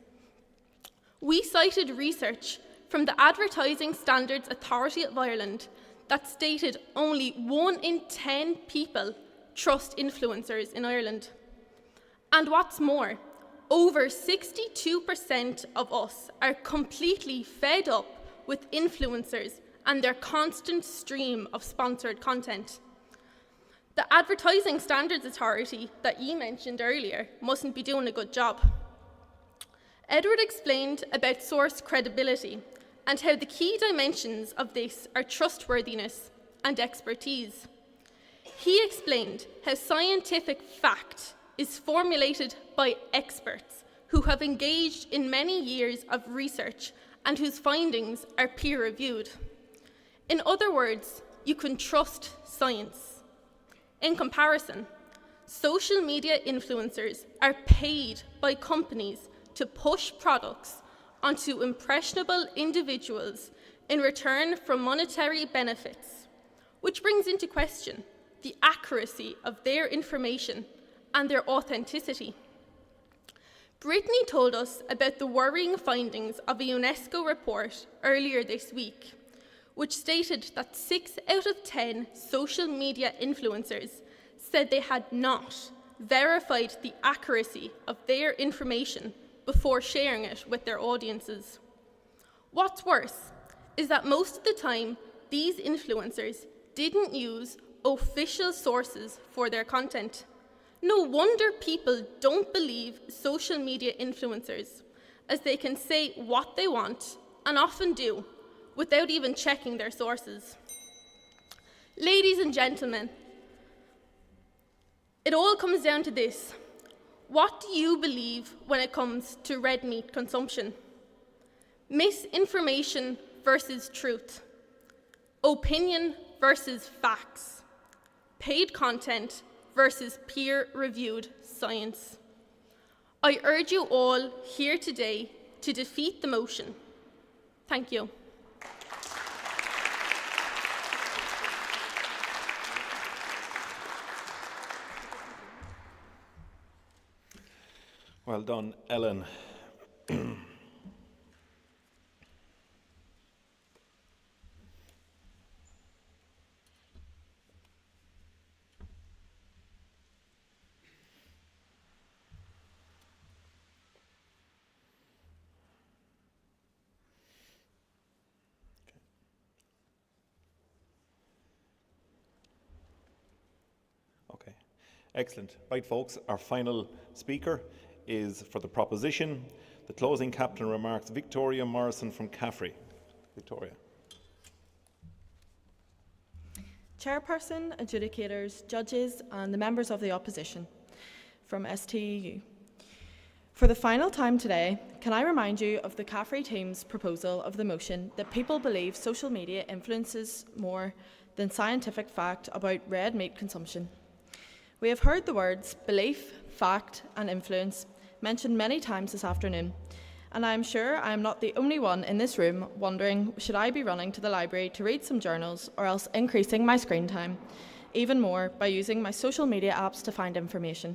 We cited research from the Advertising Standards Authority of Ireland that stated only 1 in 10 people trust influencers in Ireland. And what's more, over 62% of us are completely fed up with influencers and their constant stream of sponsored content. The Advertising Standards Authority that you mentioned earlier mustn't be doing a good job. Edward explained about source credibility and how the key dimensions of this are trustworthiness and expertise. He explained how scientific fact is formulated by experts who have engaged in many years of research and whose findings are peer-reviewed. In other words, you can trust science. In comparison, social media influencers are paid by companies to push products onto impressionable individuals in return for monetary benefits, which brings into question the accuracy of their information and their authenticity. Brittany told us about the worrying findings of a UNESCO report earlier this week, which stated that 6 out of 10 social media influencers said they had not verified the accuracy of their information before sharing it with their audiences. What's worse is that most of the time, these influencers didn't use official sources for their content. No wonder people don't believe social media influencers, as they can say what they want, and often do, without even checking their sources. Ladies and gentlemen, it all comes down to this. What do you believe when it comes to red meat consumption? Misinformation versus truth. Opinion versus facts. Paid content versus peer-reviewed science. I urge you all here today to defeat the motion. Thank you.
Well done, Ellen. Excellent. Right, folks, our final speaker is for the proposition. The closing captain remarks, Victoria Morrison from Caffrey. Victoria.
Chairperson, adjudicators, judges and the members of the opposition from STEU. For the final time today, can I remind you of the Caffrey team's proposal of the motion that people believe social media influences more than scientific fact about red meat consumption. We have heard the words belief, fact and influence mentioned many times this afternoon, and I am sure I am not the only one in this room wondering, should I be running to the library to read some journals or else increasing my screen time even more by using my social media apps to find information.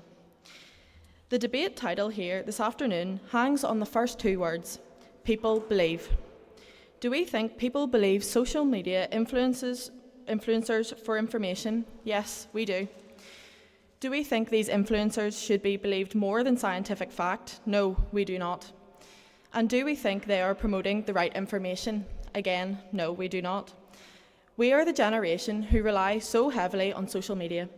The debate title here this afternoon hangs on the first two words, people believe. Do we think people believe social media influencers for information? Yes, we do. Do we think these influencers should be believed more than scientific fact? No, we do not. And do we think they are promoting the right information? Again, no, we do not. We are the generation who rely so heavily on social media.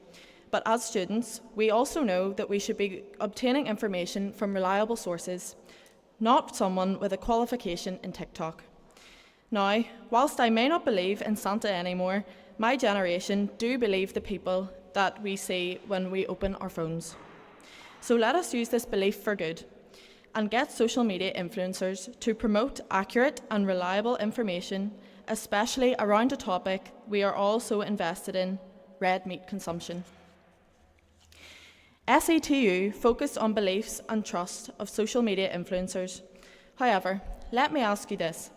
But as students, we also know that we should be obtaining information from reliable sources, not someone with a qualification in TikTok. Now, whilst I may not believe in Santa anymore, my generation do believe the people that we see when we open our phones. So let us use this belief for good and get social media influencers to promote accurate and reliable information, especially around a topic we are all so invested in, red meat consumption. SETU focused on beliefs and trust of social media influencers. However, let me ask you this.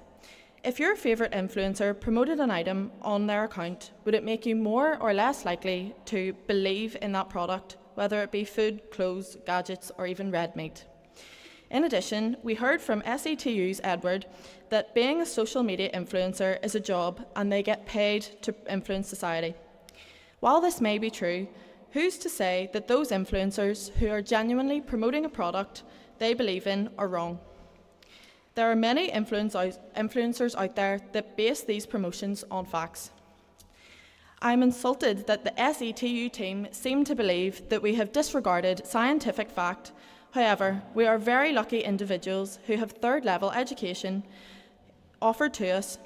If your favourite influencer promoted an item on their account, would it make you more or less likely to believe in that product, whether it be food, clothes, gadgets, or even red meat? In addition, we heard from SETU's Edward that being a social media influencer is a job and they get paid to influence society. While this may be true, who's to say that those influencers who are genuinely promoting a product they believe in are wrong? There are many influencers out there that base these promotions on facts. I'm insulted that the SETU team seem to believe that we have disregarded scientific fact. However, we are very lucky individuals who have third-level education offered to us.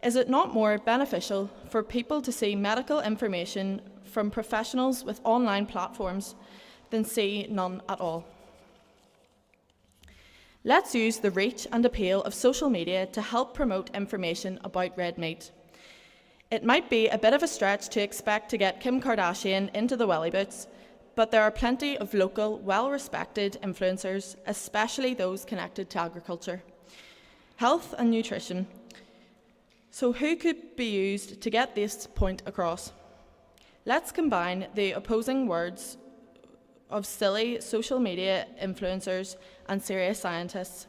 Is it not more beneficial for people to see medical information from professionals with online platforms than see none at all? Let's use the reach and appeal of social media to help promote information about red meat. It might be a bit of a stretch to expect to get Kim Kardashian into the welly boots, but there are plenty of local, well-respected influencers, especially those connected to agriculture, health and nutrition. So who could be used to get this point across? Let's combine the opposing words of silly social media influencers and serious scientists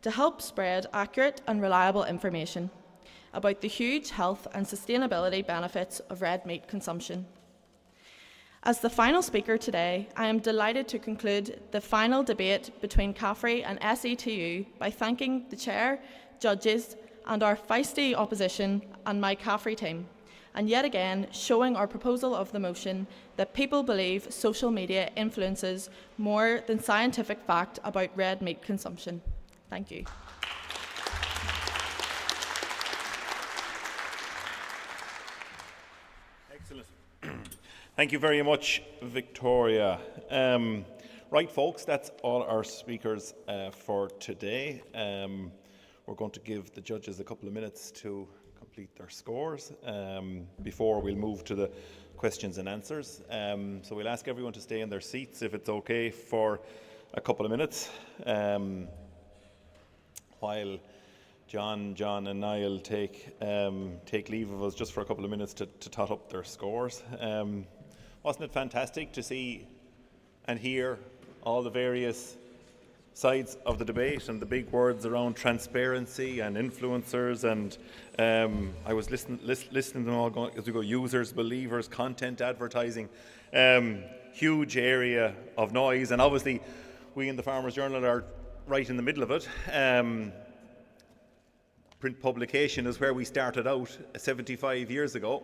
to help spread accurate and reliable information about the huge health and sustainability benefits of red meat consumption. As the final speaker today, I am delighted to conclude the final debate between Caffrey and SETU by thanking the chair, judges, and our feisty opposition and my Caffrey team, and yet again showing our proposal of the motion that people believe social media influences more than scientific fact about red meat consumption. Thank you.
Excellent. Thank you very much, Victoria. Right, folks, that's all our speakers for today. We're going to give the judges a couple of minutes to complete their scores before we'll move to the questions and answers. So we'll ask everyone to stay in their seats, if it's okay, for a couple of minutes while John and Niall take leave of us just for a couple of minutes to tot up their scores. Wasn't it fantastic to see and hear all the various sides of the debate and the big words around transparency and influencers, and I was listening to them all going, as we go, users, believers, content advertising, huge area of noise, and obviously we in the Farmers Journal are right in the middle of it. Print publication is where we started out 75 years ago,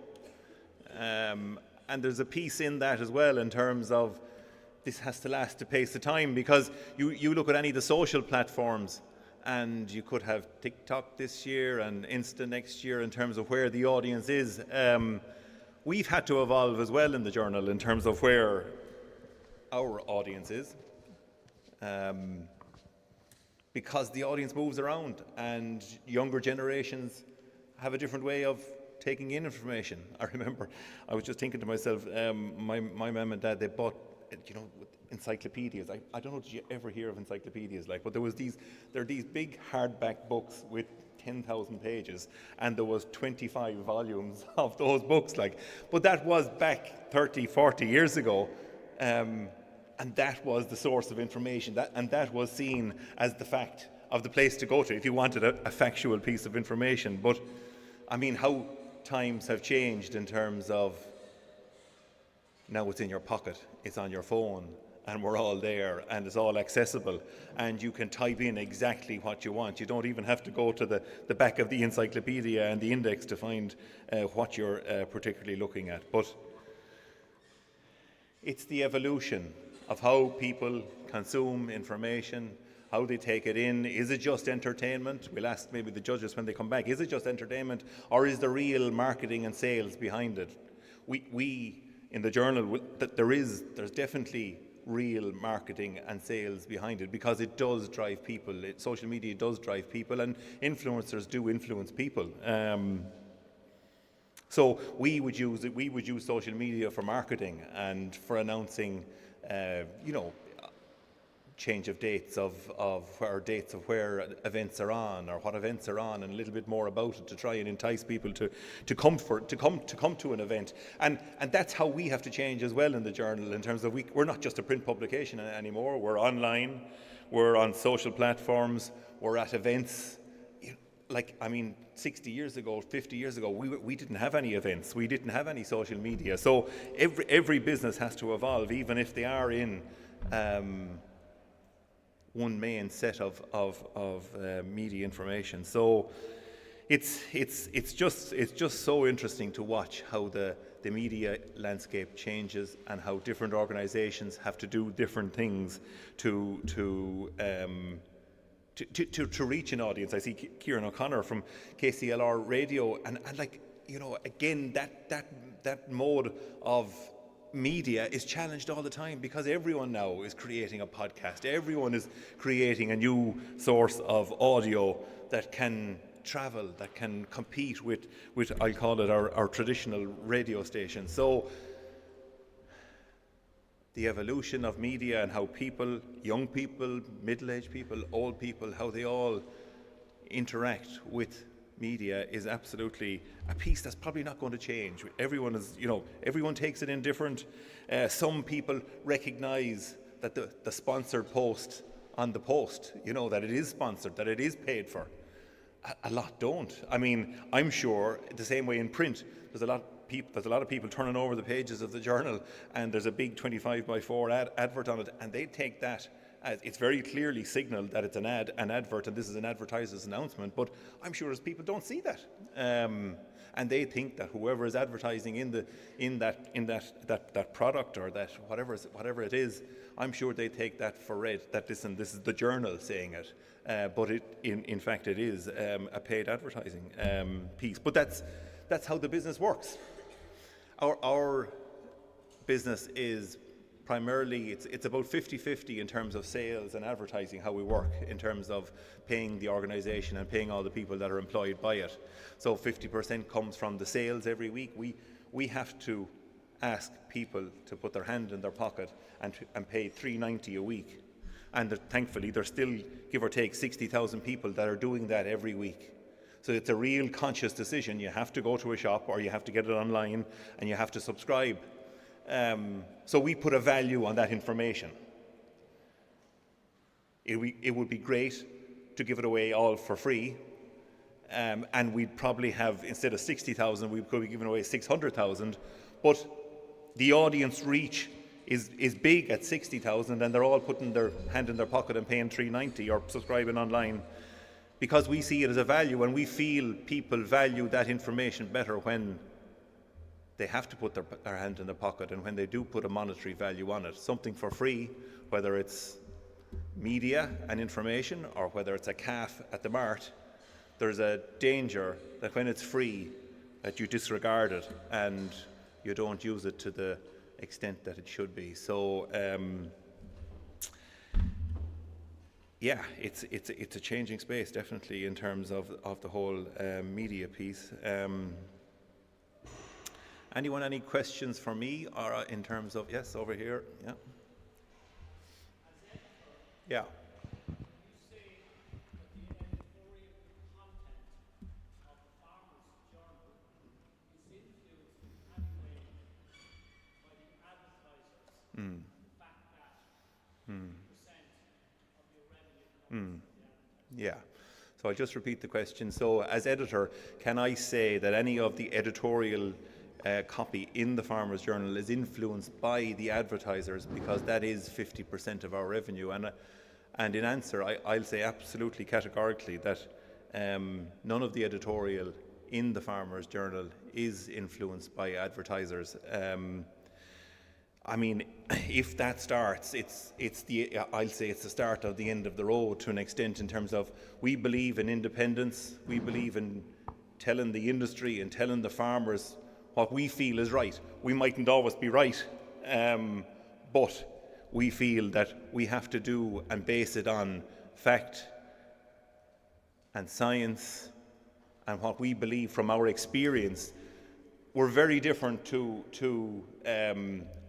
And there's a piece in that as well in terms of this has to last the pace of time, because you look at any of the social platforms and you could have TikTok this year and Insta next year in terms of where the audience is. We've had to evolve as well in the journal in terms of where our audience is, because the audience moves around and younger generations have a different way of taking in information. I remember, I was just thinking to myself, my mum and dad, they bought, encyclopedias. I don't know, did you ever hear of encyclopedias? But there are these big hardback books with 10,000 pages, and there was 25 volumes of those books. But that was back 30, 40 years ago, and that was the source of information, and that was seen as the fact of the place to go to if you wanted a factual piece of information. But I mean, how times have changed in terms of now it's in your pocket, it's on your phone, and we're all there, and it's all accessible, and you can type in exactly what you want. You don't even have to go to the back of the encyclopedia and the index to find what you're particularly looking at. But it's the evolution of how people consume information, how they take it in. Is it just entertainment? We'll ask maybe the judges when they come back, is it just entertainment, or is there real marketing and sales behind it? We in the journal, there's definitely real marketing and sales behind it, because it does drive people. Social media does drive people, and influencers do influence people. So we would use social media for marketing and for announcing, change of dates or dates of where events are on, or what events are on, and a little bit more about it to try and entice people to come to an event. And that's how we have to change as well in the journal, in terms of we're not just a print publication anymore. We're online, we're on social platforms, we're at events. 60 years ago, 50 years ago, we didn't have any events, we didn't have any social media. So every business has to evolve, even if they are in one main set of media information. So it's just so interesting to watch how the media landscape changes, and how different organisations have to do different things to reach an audience. I see Kieran O'Connor from KCLR Radio, and again, that mode of media is challenged all the time, because everyone now is creating a podcast. Everyone is creating a new source of audio that can travel, that can compete with I'll call it our traditional radio station. So the evolution of media, and how people, young people, middle-aged people, old people, how they all interact with media is absolutely a piece that's probably not going to change. Everyone takes it in different. Some people recognise that the sponsored post on the post, that it is sponsored, that it is paid for. A lot don't. I mean, I'm sure the same way in print, there's a lot of people turning over the pages of the journal, and there's a big 25x4 advert on it, and they take that as it's very clearly signalled that it's an advert, and this is an advertiser's announcement. But I'm sure as people don't see that, and they think that whoever is advertising in that product, or that whatever it is, I'm sure they take that for read. That this is the journal saying it, but in fact it is a paid advertising piece. But that's how the business works. Our business is primarily, it's about 50-50 in terms of sales and advertising, how we work in terms of paying the organisation and paying all the people that are employed by it. So 50% comes from the sales every week. We have to ask people to put their hand in their pocket and pay $3.90 a week. And thankfully there's still, give or take, 60,000 people that are doing that every week. So it's a real conscious decision. You have to go to a shop, or you have to get it online, and you have to subscribe. So we put a value on that information. It would be great to give it away all for free, and we'd probably have, instead of 60,000, we could be giving away 600,000. But the audience reach is big at 60,000, and they're all putting their hand in their pocket and paying $3.90 or subscribing online, because we see it as a value, and we feel people value that information better when they have to put their hand in their pocket, and when they do put a monetary value on it, something for free, whether it's media and information or whether it's a calf at the mart, there's a danger that when it's free that you disregard it and you don't use it to the extent that it should be. So yeah, it's a changing space, definitely, in terms of the whole media piece. Anyone, any questions for me, or in terms of, yes, over here, yeah. Yeah. Yeah. So I'll just repeat the question. So as editor, can I say that any of the editorial copy in the Farmers Journal is influenced by the advertisers, because that is 50% of our revenue? And in answer, I'll say absolutely categorically that none of the editorial in the Farmers Journal is influenced by advertisers. I mean, if that starts, I'll say it's the start of the end of the road to an extent, in terms of, we believe in independence, we believe in telling the industry and telling the farmers what we feel is right. We mightn't always be right, but we feel that we have to do and base it on fact and science and what we believe from our experience. We're very different to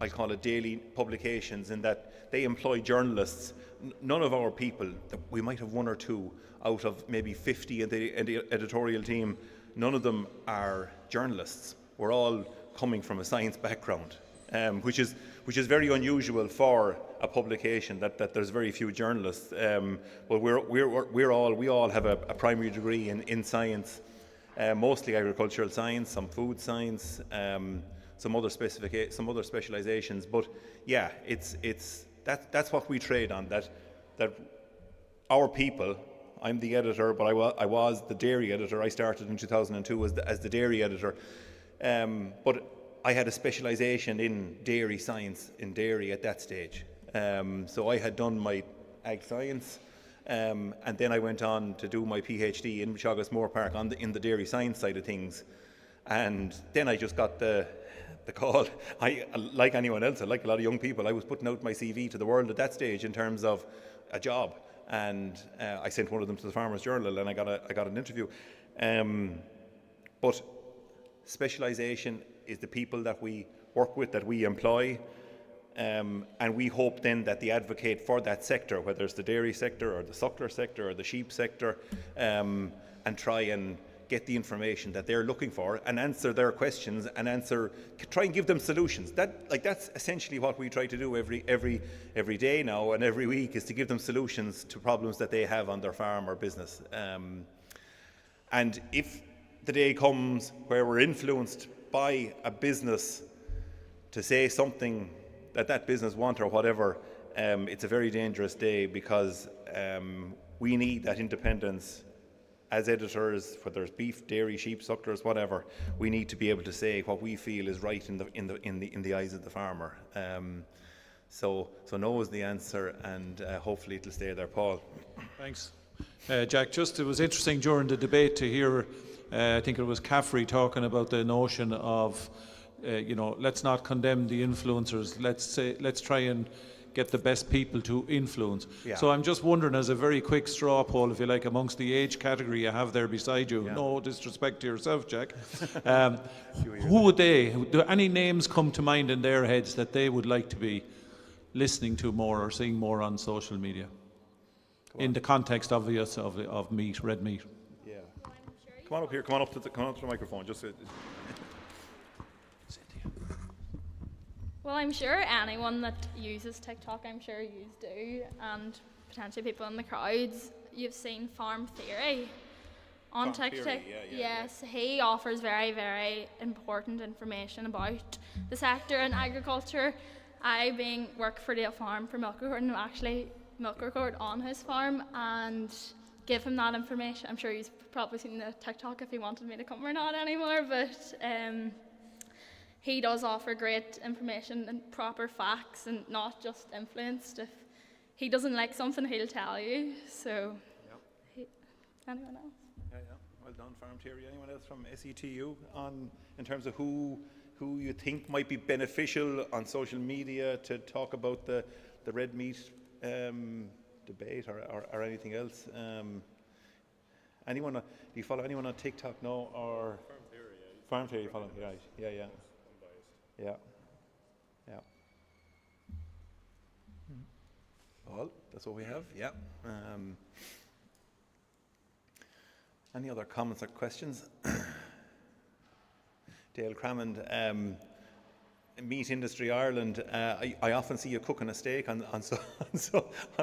I call it daily publications, in that they employ journalists. None of our people, we might have one or two out of maybe 50 in the editorial team, none of them are journalists. We're all coming from a science background, which is very unusual for a publication, that there's very few journalists. But we all have a primary degree in science. Mostly agricultural science, some food science, some other specializations. But yeah, that's what we trade on. That our people. I'm the editor, but I was the dairy editor. I started in 2002 as the dairy editor. But I had a specialization in dairy science, in dairy at that stage. So I had done my ag science. And then I went on to do my PhD in Michagas Moore Park in the dairy science side of things. And then I just got the call. Like anyone else, like a lot of young people, I was putting out my CV to the world at that stage in terms of a job. And I sent one of them to the Farmers Journal, and I got an interview. But specialisation is the people that we work with, that we employ. And we hope then that they advocate for that sector, whether it's the dairy sector or the suckler sector or the sheep sector, and try and get the information that they're looking for and answer their questions and try and give them solutions. That's essentially what we try to do every day now and every week, is to give them solutions to problems that they have on their farm or business. And if the day comes where we're influenced by a business to say something that business want or whatever, it's a very dangerous day, because we need that independence as editors, whether it's beef, dairy, sheep, sucklers, whatever. We need to be able to say what we feel is right in the eyes of the farmer. So no is the answer, and hopefully it'll stay there. Paul.
Thanks, Jack. It was interesting during the debate to hear. I think it was Caffrey talking about the notion of, let's not condemn the influencers. Let's try and get the best people to influence. Yeah. So I'm just wondering, as a very quick straw poll, if you like, amongst the age category you have there beside you, no disrespect to yourself, Jack, who would do any names come to mind in their heads that they would like to be listening to more or seeing more on social media? In the context, obvious, of meat, red meat.
Yeah. Come on up here. Come on up to the microphone. Just.
Well, I'm sure anyone that uses TikTok, I'm sure you do, and potentially people in the crowds, you've seen Farm Theory on TikTok. Theory, yes, he offers very, very important information about the sector and agriculture. I work for the farm for milk record, and actually milk record on his farm and give him that information. I'm sure he's probably seen the TikTok if he wanted me to come or not anymore, but he does offer great information and proper facts and not just influenced. If he doesn't like something, he'll tell you. So, anyone else?
Yeah. Well done, Farm Theory. Anyone else from SETU in terms of who you think might be beneficial on social media to talk about the red meat debate or anything else? Anyone? Do you follow anyone on TikTok? No, or Farm Theory? Follow? Right? Yeah. Well, that's what we have. Yeah. Any other comments or questions? Dale Crammond, Meat Industry Ireland. I often see you cooking a steak on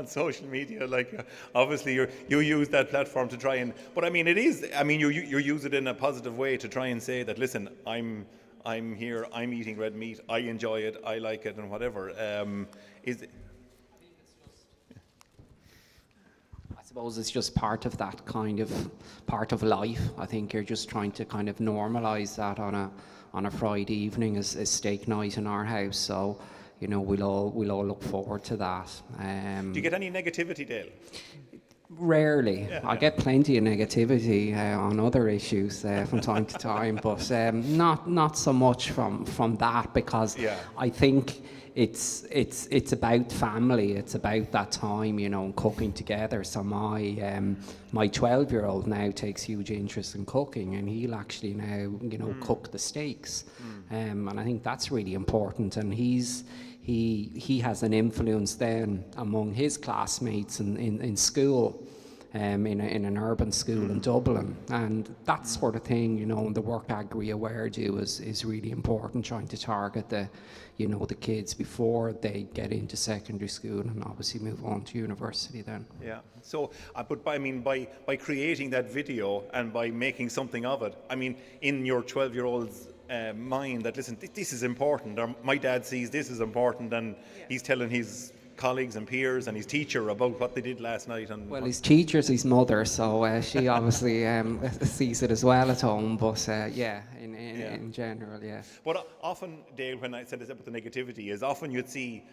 social media. Like, obviously, you use that platform to try and. But I mean, it is. I mean, you use it in a positive way to try and say that. Listen, I'm here. I'm eating red meat. I enjoy it. I like it, and whatever.
I suppose it's just part of that kind of part of life. I think you're just trying to kind of normalise that on a Friday evening as steak night in our house. So, you know, we'll all look forward to that.
Do you get any negativity, Dale?
Rarely. I get plenty of negativity on other issues from time to time, but not so much from that, because I think it's about family. It's about that time, you know, cooking together. So my 12-year-old now takes huge interest in cooking, and he'll actually now, you know, cook the steaks, and I think that's really important. And he has an influence then among his classmates in school, in an urban school in Dublin, and that sort of thing, you know, the work Agri-Aware do is really important, trying to target the kids before they get into secondary school and obviously move on to university then. Yeah.
So, but by creating that video and by making something of it, I mean, in your 12-year-old's mind, that listen, this is important, or my dad sees this is important, and he's telling his colleagues and peers and his teacher about what they did last night. And
well, his teacher's his mother, so she obviously sees it as well at home. But in general, yeah.
But often, Dale, when I said this about the negativity, is often you'd see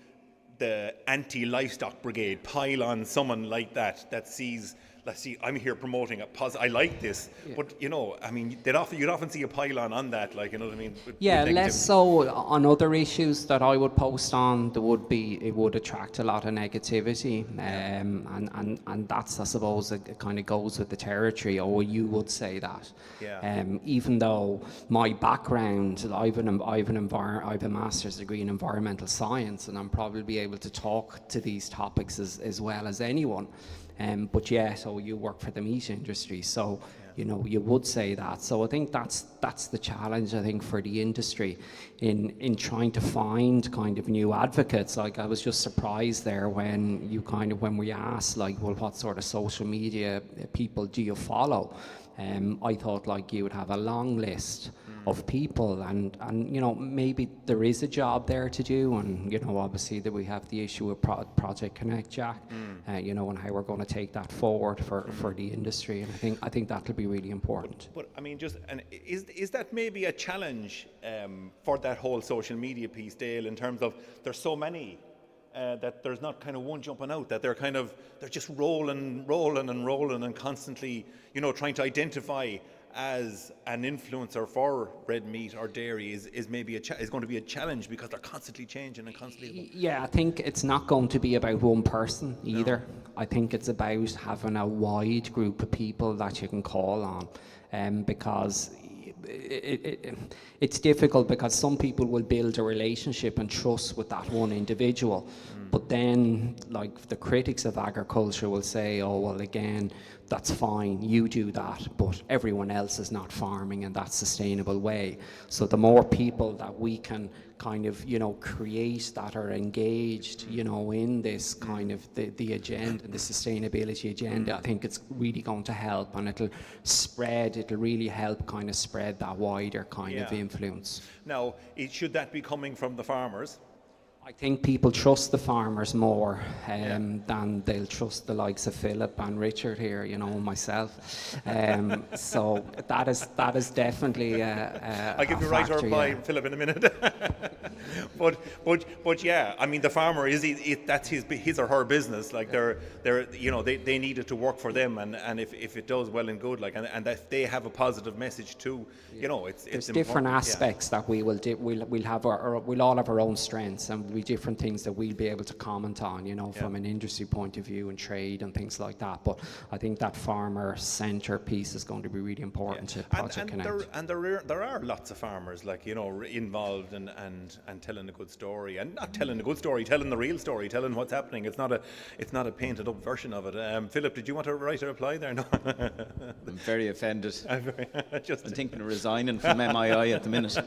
the anti-livestock brigade pile on someone like that sees. Let's see, I'm here promoting a positive. I like this, but you know, I mean, you'd often see a pile on that, like, you know what I mean? With
less so on other issues that I would post on. It would attract a lot of negativity, and that's, I suppose, it kind of goes with the territory. Or you would say that, even though my background, I have a master's degree in environmental science, and I'm probably able to talk to these topics as well as anyone. But so you work for the meat industry, so you know, you would say that. So I think that's the challenge, I think, for the industry in trying to find kind of new advocates. Like, I was just surprised there when we asked, like, well, what sort of social media people do you follow? I thought, like, you would have a long list of people, and you know, maybe there is a job there to do, and you know, obviously that we have the issue of Project Connect, Jack, you know, and how we're going to take that forward for the industry, and I think that'll be really important.
But I mean, is that maybe a challenge for that whole social media piece, Dale, in terms of there's so many that there's not kind of one jumping out, that they're just rolling and constantly, you know, trying to identify as an influencer for red meat or dairy is maybe is going to be a challenge, because they're constantly changing and constantly.
Yeah, I think it's not going to be about one person either. No. I think it's about having a wide group of people that you can call on, because it's difficult, because some people will build a relationship and trust with that one individual, but then, like, the critics of agriculture will say, oh, well, again, that's fine, you do that, but everyone else is not farming in that sustainable way. So the more people that we can kind of, you know, create that are engaged, you know, in this kind of the agenda, the sustainability agenda, I think it's really going to help, and it'll really help kind of spread that wider kind of influence.
Now, should that be coming from the farmers?
I think people trust the farmers more than they'll trust the likes of Philip and Richard here, you know, myself. So that is definitely
I'll give you a right or reply, Philip, in a minute. but yeah, I mean, the farmer that's his or her business. Like they need it to work for them, and if it does, well and good. Like and if they have a positive message too, you know, it's
different aspects that we'll all have our own strengths, and be different things that we'll be able to comment on, you know, from an industry point of view and trade and things like that. But I think that farmer centre piece is going to be really important to Project Connect.
There are lots of farmers, like, you know, involved and telling a good story, and not telling a good story, telling the real story, telling what's happening. It's not a painted up version of it. Philip, did you want to write a reply there? No.
I'm very offended. I'm thinking of resigning from MII at the minute.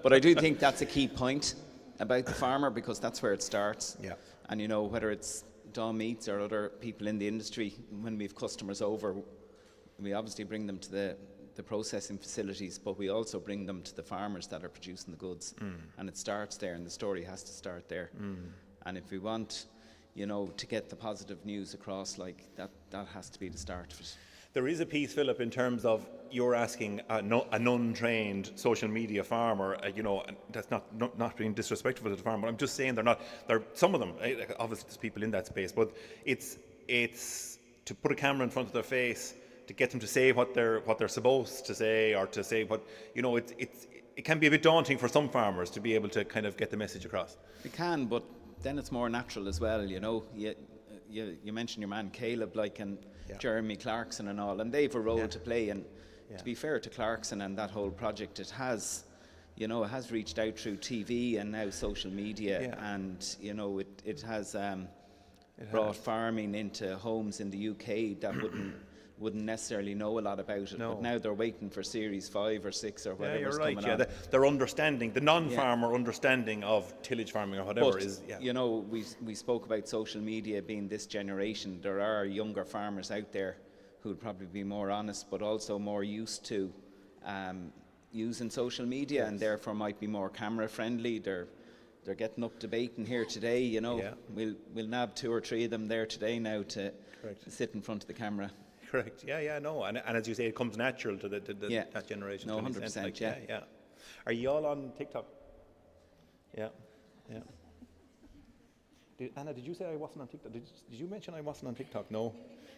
But I do think that's a key point about the farmer, because that's where it starts.
Yeah.
And, you know, whether it's Dawn Meats or other people in the industry, when we have customers over, we obviously bring them to the processing facilities, but we also bring them to the farmers that are producing the goods. And it starts there, and the story has to start there. And if we want, you know, to get the positive news across, like that has to be the start of it.
There is a piece, Philip, in terms of you're asking an untrained social media farmer, you know, and that's not being disrespectful to the farmer. I'm just saying they're some of them, obviously there's people in that space, but it's to put a camera in front of their face, to get them to say what they're supposed to say, or to say what, you know, it can be a bit daunting for some farmers to be able to kind of get the message across.
It can, but then it's more natural as well, you know. You mentioned your man Caleb, like, and Jeremy Clarkson and all, and they've a role to play. And to be fair to Clarkson and that whole project, it has reached out through TV and now social media, and, you know, it has brought farming into homes in the UK that wouldn't necessarily know a lot about it. No. But now they're waiting for Series 5 or 6 or whatever's coming on.
Their understanding, the non-farmer understanding of tillage farming or whatever is.
You know, we spoke about social media being this generation. There are younger farmers out there who would probably be more honest, but also more used to using social media, and therefore might be more camera friendly. They're getting up debating here today. You know, we'll nab 2 or 3 of them there today now to sit in front of the camera.
Correct. No, and as you say, it comes natural to that generation.
No, 100%.
Like, yeah. Are you all on TikTok? Yeah. Anna, did you say I wasn't on TikTok? Did you mention I wasn't on TikTok? No.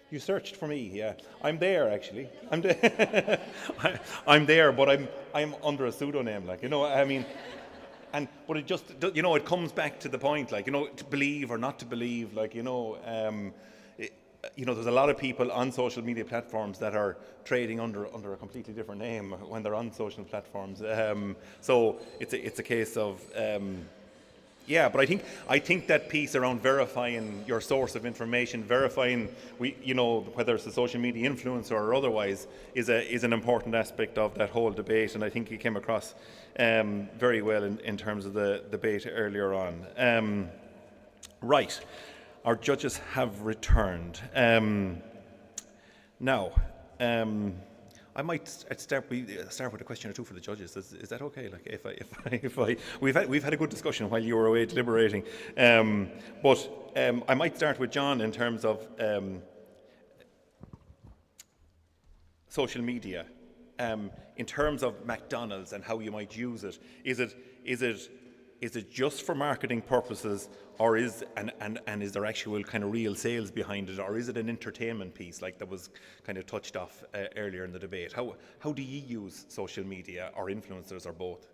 You searched for me. Yeah, I'm there actually. I'm there. I'm there, but I'm under a pseudonym. Like, you know, I mean. But it just, you know, it comes back to the point, like, you know, to believe or not to believe, like, you know. You know, there's a lot of people on social media platforms that are trading under a completely different name when they're on social platforms. So it's a case of, but I think that piece around verifying your source of information, verifying, you know, whether it's a social media influencer or otherwise, is an important aspect of that whole debate, and I think it came across very well in terms of the debate earlier on. Right. Our judges have returned. Now, I might start with a question or two for the judges. Is that okay? Like, we've had a good discussion while you were away deliberating. But I might start with John in terms of social media. In terms of McDonald's and how you might use it, is it just for marketing purposes, or is there actual kind of real sales behind it, or is it an entertainment piece like that was kind of touched off earlier in the debate? How do you use social media, or influencers, or both?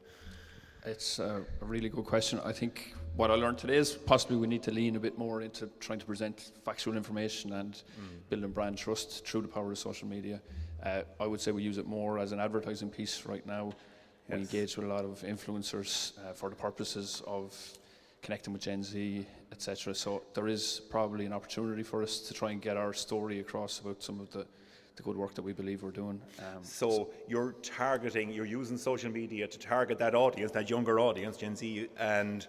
It's a really good question. I think what I learned today is possibly we need to lean a bit more into trying to present factual information and building brand trust through the power of social media. I would say we use it more as an advertising piece right now. We engage with a lot of influencers for the purposes of connecting with Gen Z, etc. So there is probably an opportunity for us to try and get our story across about some of the good work that we believe we're doing.
So you're using social media to target that audience, that younger audience, Gen Z, and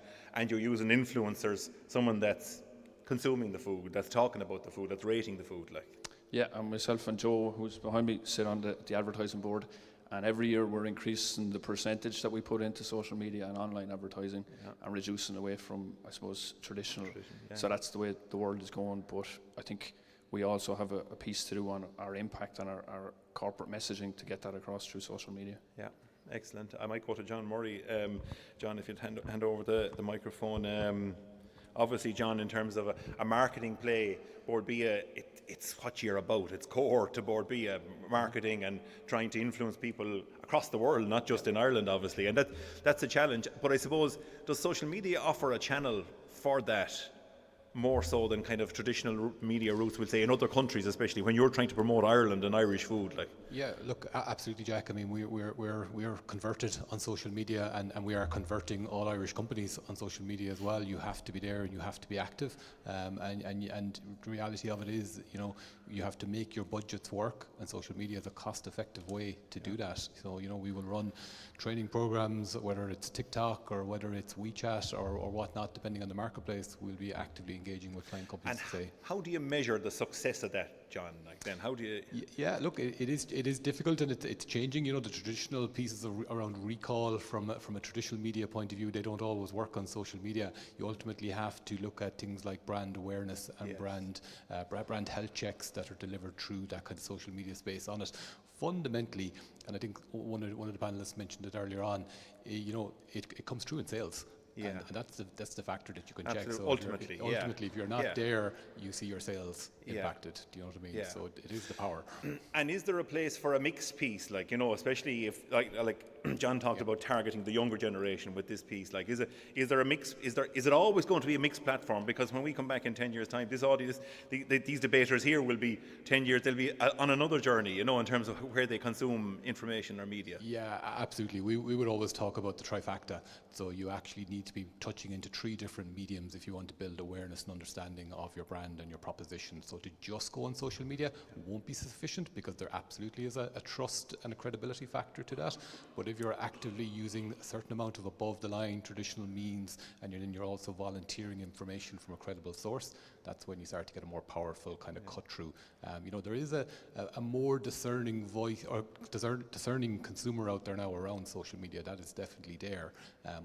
you're using influencers, someone that's consuming the food, that's talking about the food, that's rating the food, like.
Yeah, and myself and Joe, who's behind me, sit on the advertising board. And every year we're increasing the percentage that we put into social media and online advertising and reducing away from, I suppose, traditional. So that's the way the world is going. But I think we also have a piece to do on our impact on our corporate messaging to get that across through social media.
Yeah, excellent. I might go to John Murray. John, if you'd hand over the microphone. Obviously, John, in terms of a marketing play, Board Bia, it's what you're about. It's core to Board Bia, marketing and trying to influence people across the world, not just in Ireland, obviously. And that's a challenge. But I suppose, does social media offer a channel for that more so than kind of traditional media routes, we'll say, in other countries, especially when you're trying to promote Ireland and Irish food? Like,
yeah, look, absolutely, Jack. I mean, we're converted on social media, and we are converting all Irish companies on social media as well. You have to be there and you have to be active, and the reality of it is, you know, you have to make your budgets work, and social media is a cost-effective way to do that. So, you know, we will run training programs, whether it's TikTok or whether it's WeChat or whatnot, depending on the marketplace. We'll be actively engaging with client companies.
And how do you measure the success of that, John? Like, then how do you?
Yeah, look, it is difficult, and it's changing. You know, the traditional pieces around recall from a traditional media point of view, they don't always work on social media. You ultimately have to look at things like brand awareness and brand health checks that are delivered through that kind of social media space on it. Fundamentally, and I think one of the panelists mentioned it earlier on, you know, it comes through in sales. Yeah. And that's the factor that you can check. So ultimately, if you're not there, you see your sales impacted. Do you know what I mean? Yeah. So it is the power.
And is there a place for a mixed piece? Like, you know, especially if like John talked about targeting the younger generation with this piece. Like, is there a mix? Is it always going to be a mixed platform? Because when we come back in 10 years' time, this audience, these debaters here will be 10 years. They'll be on another journey, you know, in terms of where they consume information or media.
Yeah, absolutely. We would always talk about the trifecta. So you actually need to be touching into 3 different mediums if you want to build awareness and understanding of your brand and your proposition. So to just go on social media won't be sufficient, because there absolutely is a trust and a credibility factor to that. But if you're actively using a certain amount of above the line traditional means, and you're also volunteering information from a credible source, that's when you start to get a more powerful kind of cut through. You know, there is a more discerning voice or discerning consumer out there now around social media. That is definitely there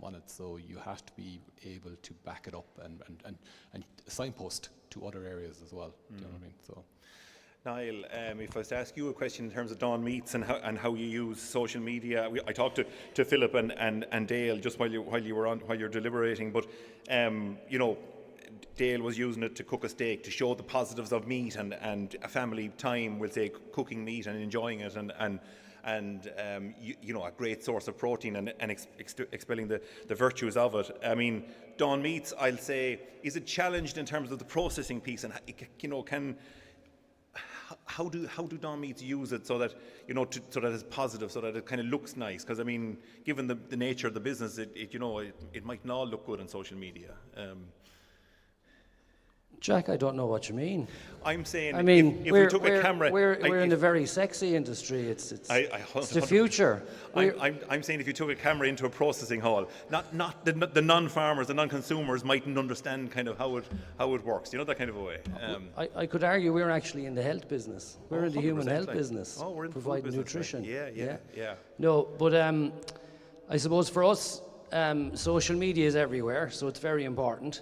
on it. So you have to be able to back it up and signpost to other areas as well. Do you know what I mean? So.
Niall, if I was to ask you a question in terms of Dawn Meats and how you use social media, I talked to Philip and Dale just while you're deliberating, but you know, Dale was using it to cook a steak to show the positives of meat and a family time, we'll say, cooking meat and enjoying it and you know, a great source of protein and expelling the virtues of it. I mean, Dawn Meats, I'll say, is it challenged in terms of the processing piece, and you know, how do Dawn Meats use it so that, you know, so that it's positive, so that it kind of looks nice? Because I mean, given the nature of the business, it you know, it might not look good on social media.
Jack, I don't know what you mean.
I'm saying,
I mean,
if we took a camera,
we're in a very sexy industry. It's the future.
I'm saying if you took a camera into a processing hall, not the non-farmers, the non-consumers mightn't understand kind of how it works. You know, that kind of a way.
I could argue we're actually in the health business. We're in the human health business.
Oh, we're in
providing
the food business,
nutrition.
Yeah.
No, but I suppose for us, social media is everywhere, so it's very important.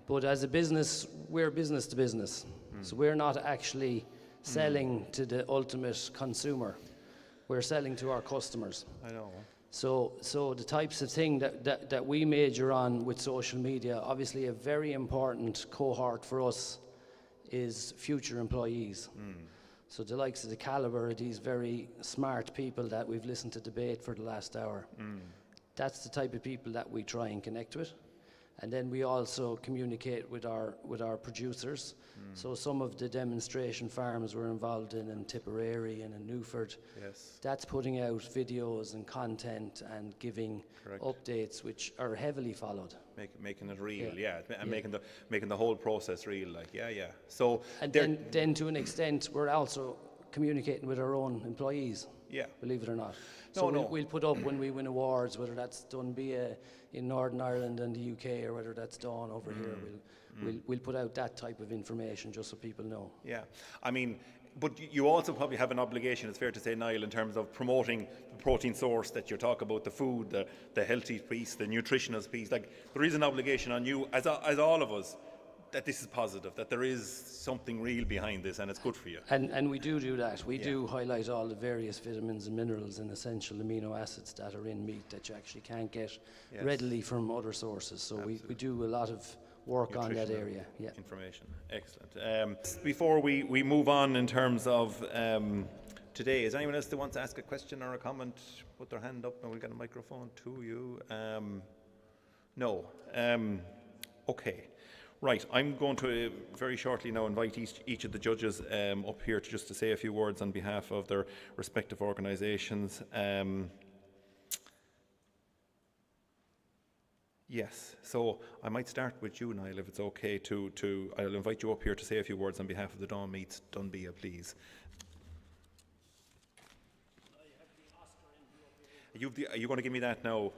But as a business, we're business to business. So we're not actually selling to the ultimate consumer. We're selling to our customers.
I know.
So the types of thing that we major on with social media, obviously a very important cohort for us is future employees. So the likes of the calibre of these very smart people that we've listened to debate for the last hour. That's the type of people that we try and connect with. And then we also communicate with our producers. So some of the demonstration farms we're involved in Tipperary and in Newford, that's putting out videos and content and giving updates which are heavily followed.
Making it real, and making the whole process real, like, So
and then to an extent, we're also communicating with our own employees. Believe it or not. So we'll put up when we win awards, whether that's done in Northern Ireland and the UK, or whether that's done over here. We'll put out that type of information just so people know.
Yeah, I mean, but you also probably have an obligation, it's fair to say, Niall, in terms of promoting the protein source that you talk about, the food, the healthy piece, the nutritionist piece. Like, there is an obligation on you, as all of us, that this is positive, that there is something real behind this, and it's good for you.
And we do that. We do highlight all the various vitamins and minerals and essential amino acids that are in meat that you actually can't get readily from other sources. So we do a lot of work on that area. Yeah.
Information. Excellent. Before we move on in terms of today, is anyone else that wants to ask a question or a comment? Put their hand up and we'll get a microphone to you. No. Okay. Right, I'm going to very shortly now invite each of the judges up here to say a few words on behalf of their respective organisations. Yes, so I might start with you, Niall, if it's okay. I'll invite you up here to say a few words on behalf of the Dawn Meats Dunbia, please. Are you going to give me that now?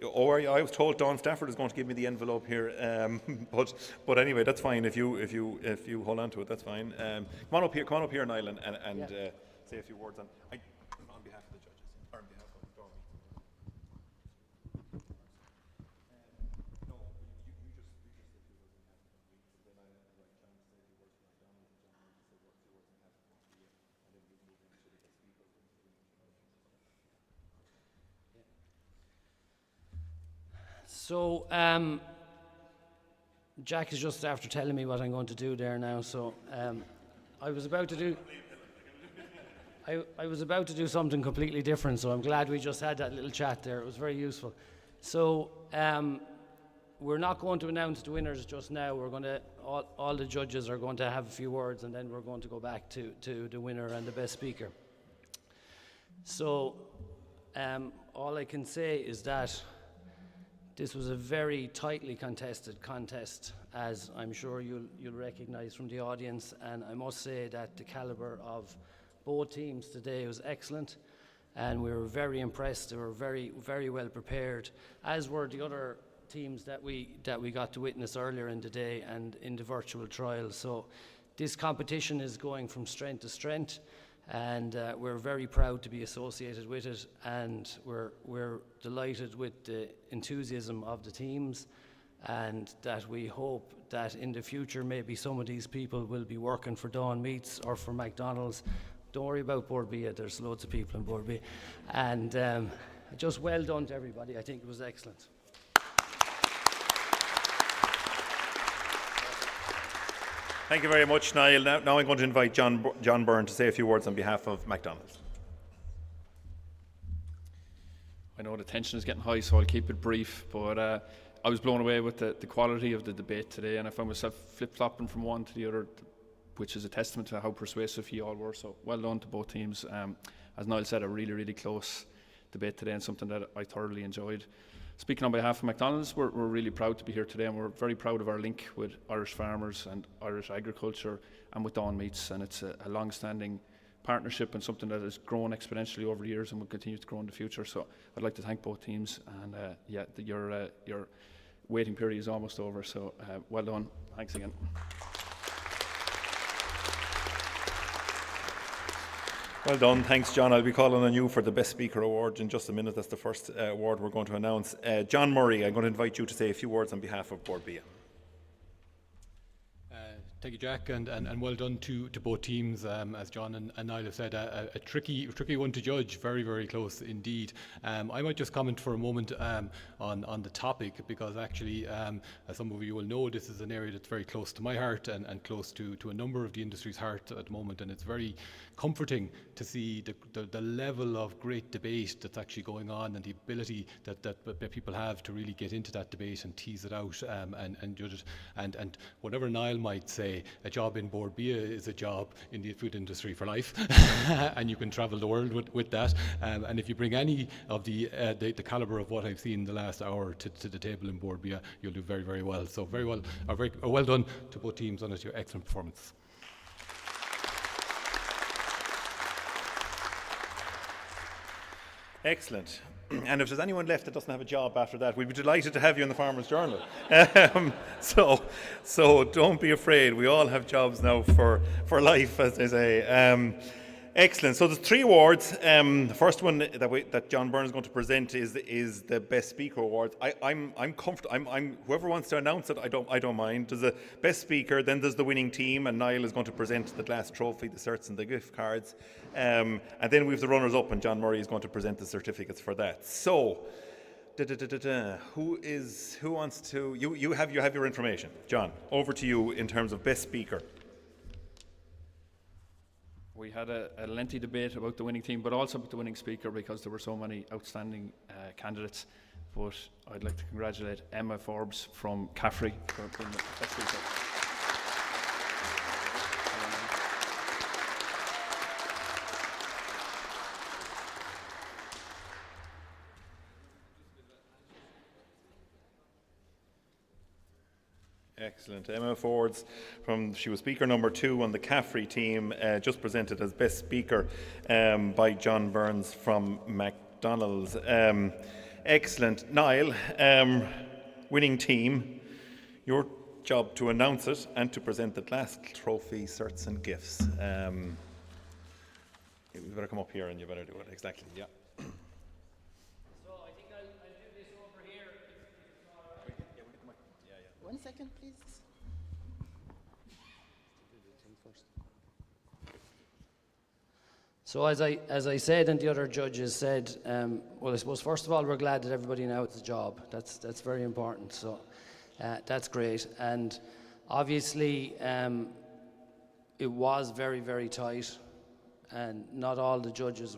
I was told Dawn Stafford is going to give me the envelope here, but anyway, that's fine. If you hold on to it, that's fine. Come on up here, Niall, and say a few words on behalf of the judges, or on behalf of Dawn.
So, Jack is just after telling me what I'm going to do there now. So, I was about to do something completely different. So I'm glad we just had that little chat there. It was very useful. So, we're not going to announce the winners just now. We're going to all the judges are going to have a few words, and then we're going to go back to the winner and the best speaker. So, all I can say is that this was a very tightly contested contest, as I'm sure you'll recognise from the audience, and I must say that the calibre of both teams today was excellent, and we were very impressed. They were very, very well prepared, as were the other teams that we got to witness earlier in the day and in the virtual trial. So this competition is going from strength to strength, and we're very proud to be associated with it, and we're delighted with the enthusiasm of the teams, and that we hope that in the future maybe some of these people will be working for Dawn Meats or for McDonald's. Don't worry about Bord Bia, there's loads of people in Bord Bia. And just well done to everybody. I think it was excellent.
Thank you very much, Niall. Now I'm going to invite John Byrne to say a few words on behalf of McDonald's.
I know the tension is getting high, so I'll keep it brief, but I was blown away with the quality of the debate today, and I found myself flip-flopping from one to the other, which is a testament to how persuasive you all were. So well done to both teams. As Niall said, a really, really close debate today, and something that I thoroughly enjoyed. Speaking on behalf of McDonald's, we're really proud to be here today, and we're very proud of our link with Irish farmers and Irish agriculture and with Dawn Meats, and it's a long-standing partnership and something that has grown exponentially over the years and will continue to grow in the future. So I'd like to thank both teams, and your waiting period is almost over, so well done. Thanks again.
Well done. Thanks, John. I'll be calling on you for the Best Speaker Award in just a minute. That's the first award we're going to announce. John Murray, I'm going to invite you to say a few words on behalf of Bord Bia.
Thank you, Jack, and well done to both teams. As John and Niall have said, a tricky one to judge. Very, very close indeed. I might just comment for a moment on the topic, because actually, as some of you will know, this is an area that's very close to my heart and close to a number of the industry's heart at the moment, and it's very comforting to see the level of great debate that's actually going on, and the ability that people have to really get into that debate and tease it out and judge it. And whatever Niall might say, a job in Bord Bia is a job in the food industry for life, and you can travel the world with that. And if you bring any of the calibre of what I've seen the last hour to the table in Bord Bia, you'll do very, very well. So very well done to both teams on your excellent performance.
Excellent. And if there's anyone left that doesn't have a job after that, we'd be delighted to have you in the Farmers Journal. So don't be afraid. We all have jobs now for life, as they say. Excellent. So there's 3 awards. The first one that John Byrne is going to present is the Best Speaker Award. I'm comfortable. Whoever wants to announce it, I don't mind. There's a Best Speaker, then there's the winning team, and Niall is going to present the glass trophy, the certs, and the gift cards. And then we have the runners up, and John Murray is going to present the certificates for that. So, who wants to? You have your information, John. Over to you in terms of Best Speaker.
We had a lengthy debate about the winning team, but also about the winning speaker, because there were so many outstanding candidates. But I'd like to congratulate Emma Forbes from Caffrey for being the best speaker.
Excellent. Emma Forbes, she was speaker number 2 on the Caffrey team, just presented as Best Speaker by John Burns from McDonald's. Excellent. Niall, winning team, your job to announce it and to present the glass trophy, certs and gifts. You better come up here and you better do it. Exactly, yeah.
One second, please.
So as I said, and the other judges said, well, I suppose first of all, we're glad that everybody now has a job. That's very important. So that's great. And obviously, it was very, very tight, and not all the judges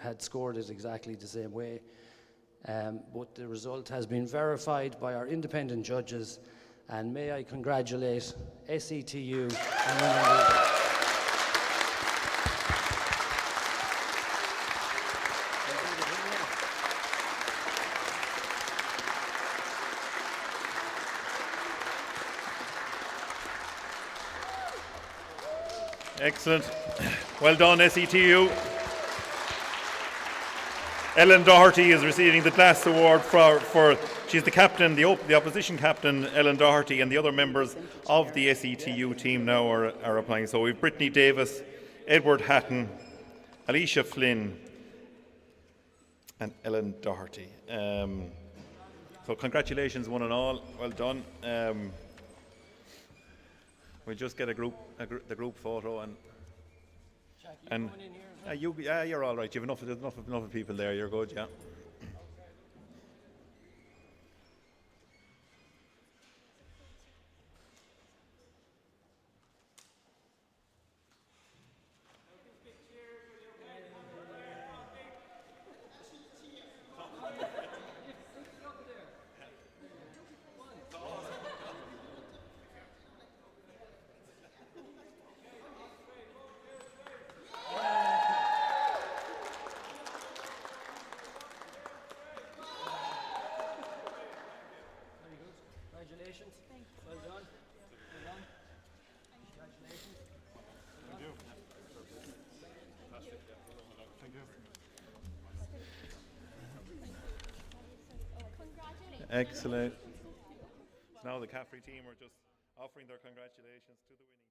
had scored it exactly the same way. But the result has been verified by our independent judges, and may I congratulate SETU and winning.
Excellent. Well done, SETU. Ellen Doherty is receiving the Glass Award for she's the captain, the opposition captain, Ellen Doherty, and the other members of the SETU team now are applying. So we've Brittany Davis, Edward Hatton, Alicia Flynn, and Ellen Doherty. So congratulations, one and all. Well done. We'll just get the group photo and you're all right. You have enough people there. You're good. Yeah.
Congratulations. Thanks. Well done. Well done. Congratulations.
Thank you. Thank you. Excellent. So now the Caffrey team are just offering their congratulations to the winning team.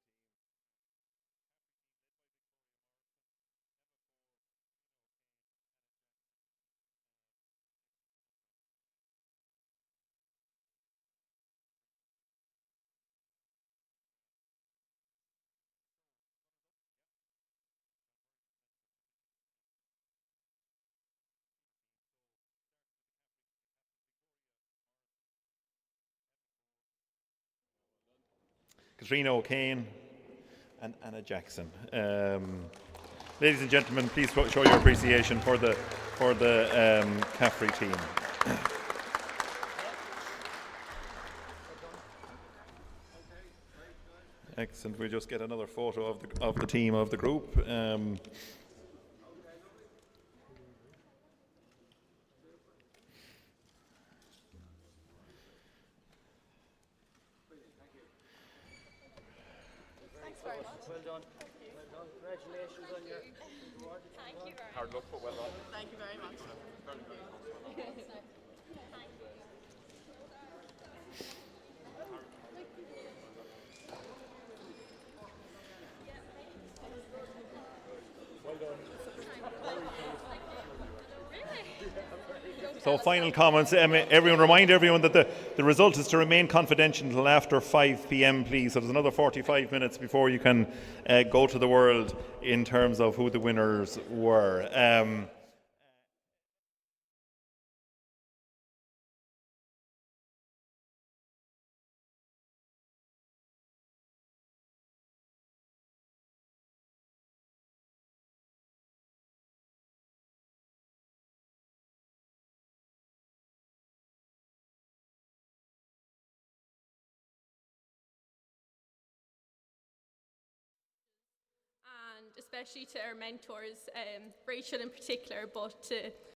Katrina O'Kane and Anna Jackson. Ladies and gentlemen, please show your appreciation for the Caffrey team. Excellent. We'll just get another photo of the team of the group.
Well done. Well done. Congratulations on your award.
Thank you very
Hard luck, but well done.
Thank you very much.
So final comments, everyone, remind everyone that the result is to remain confidential until after 5 p.m. please. So there's another 45 minutes before you can go to the world in terms of who the winners were.
And especially to our mentors, Rachel in particular, but to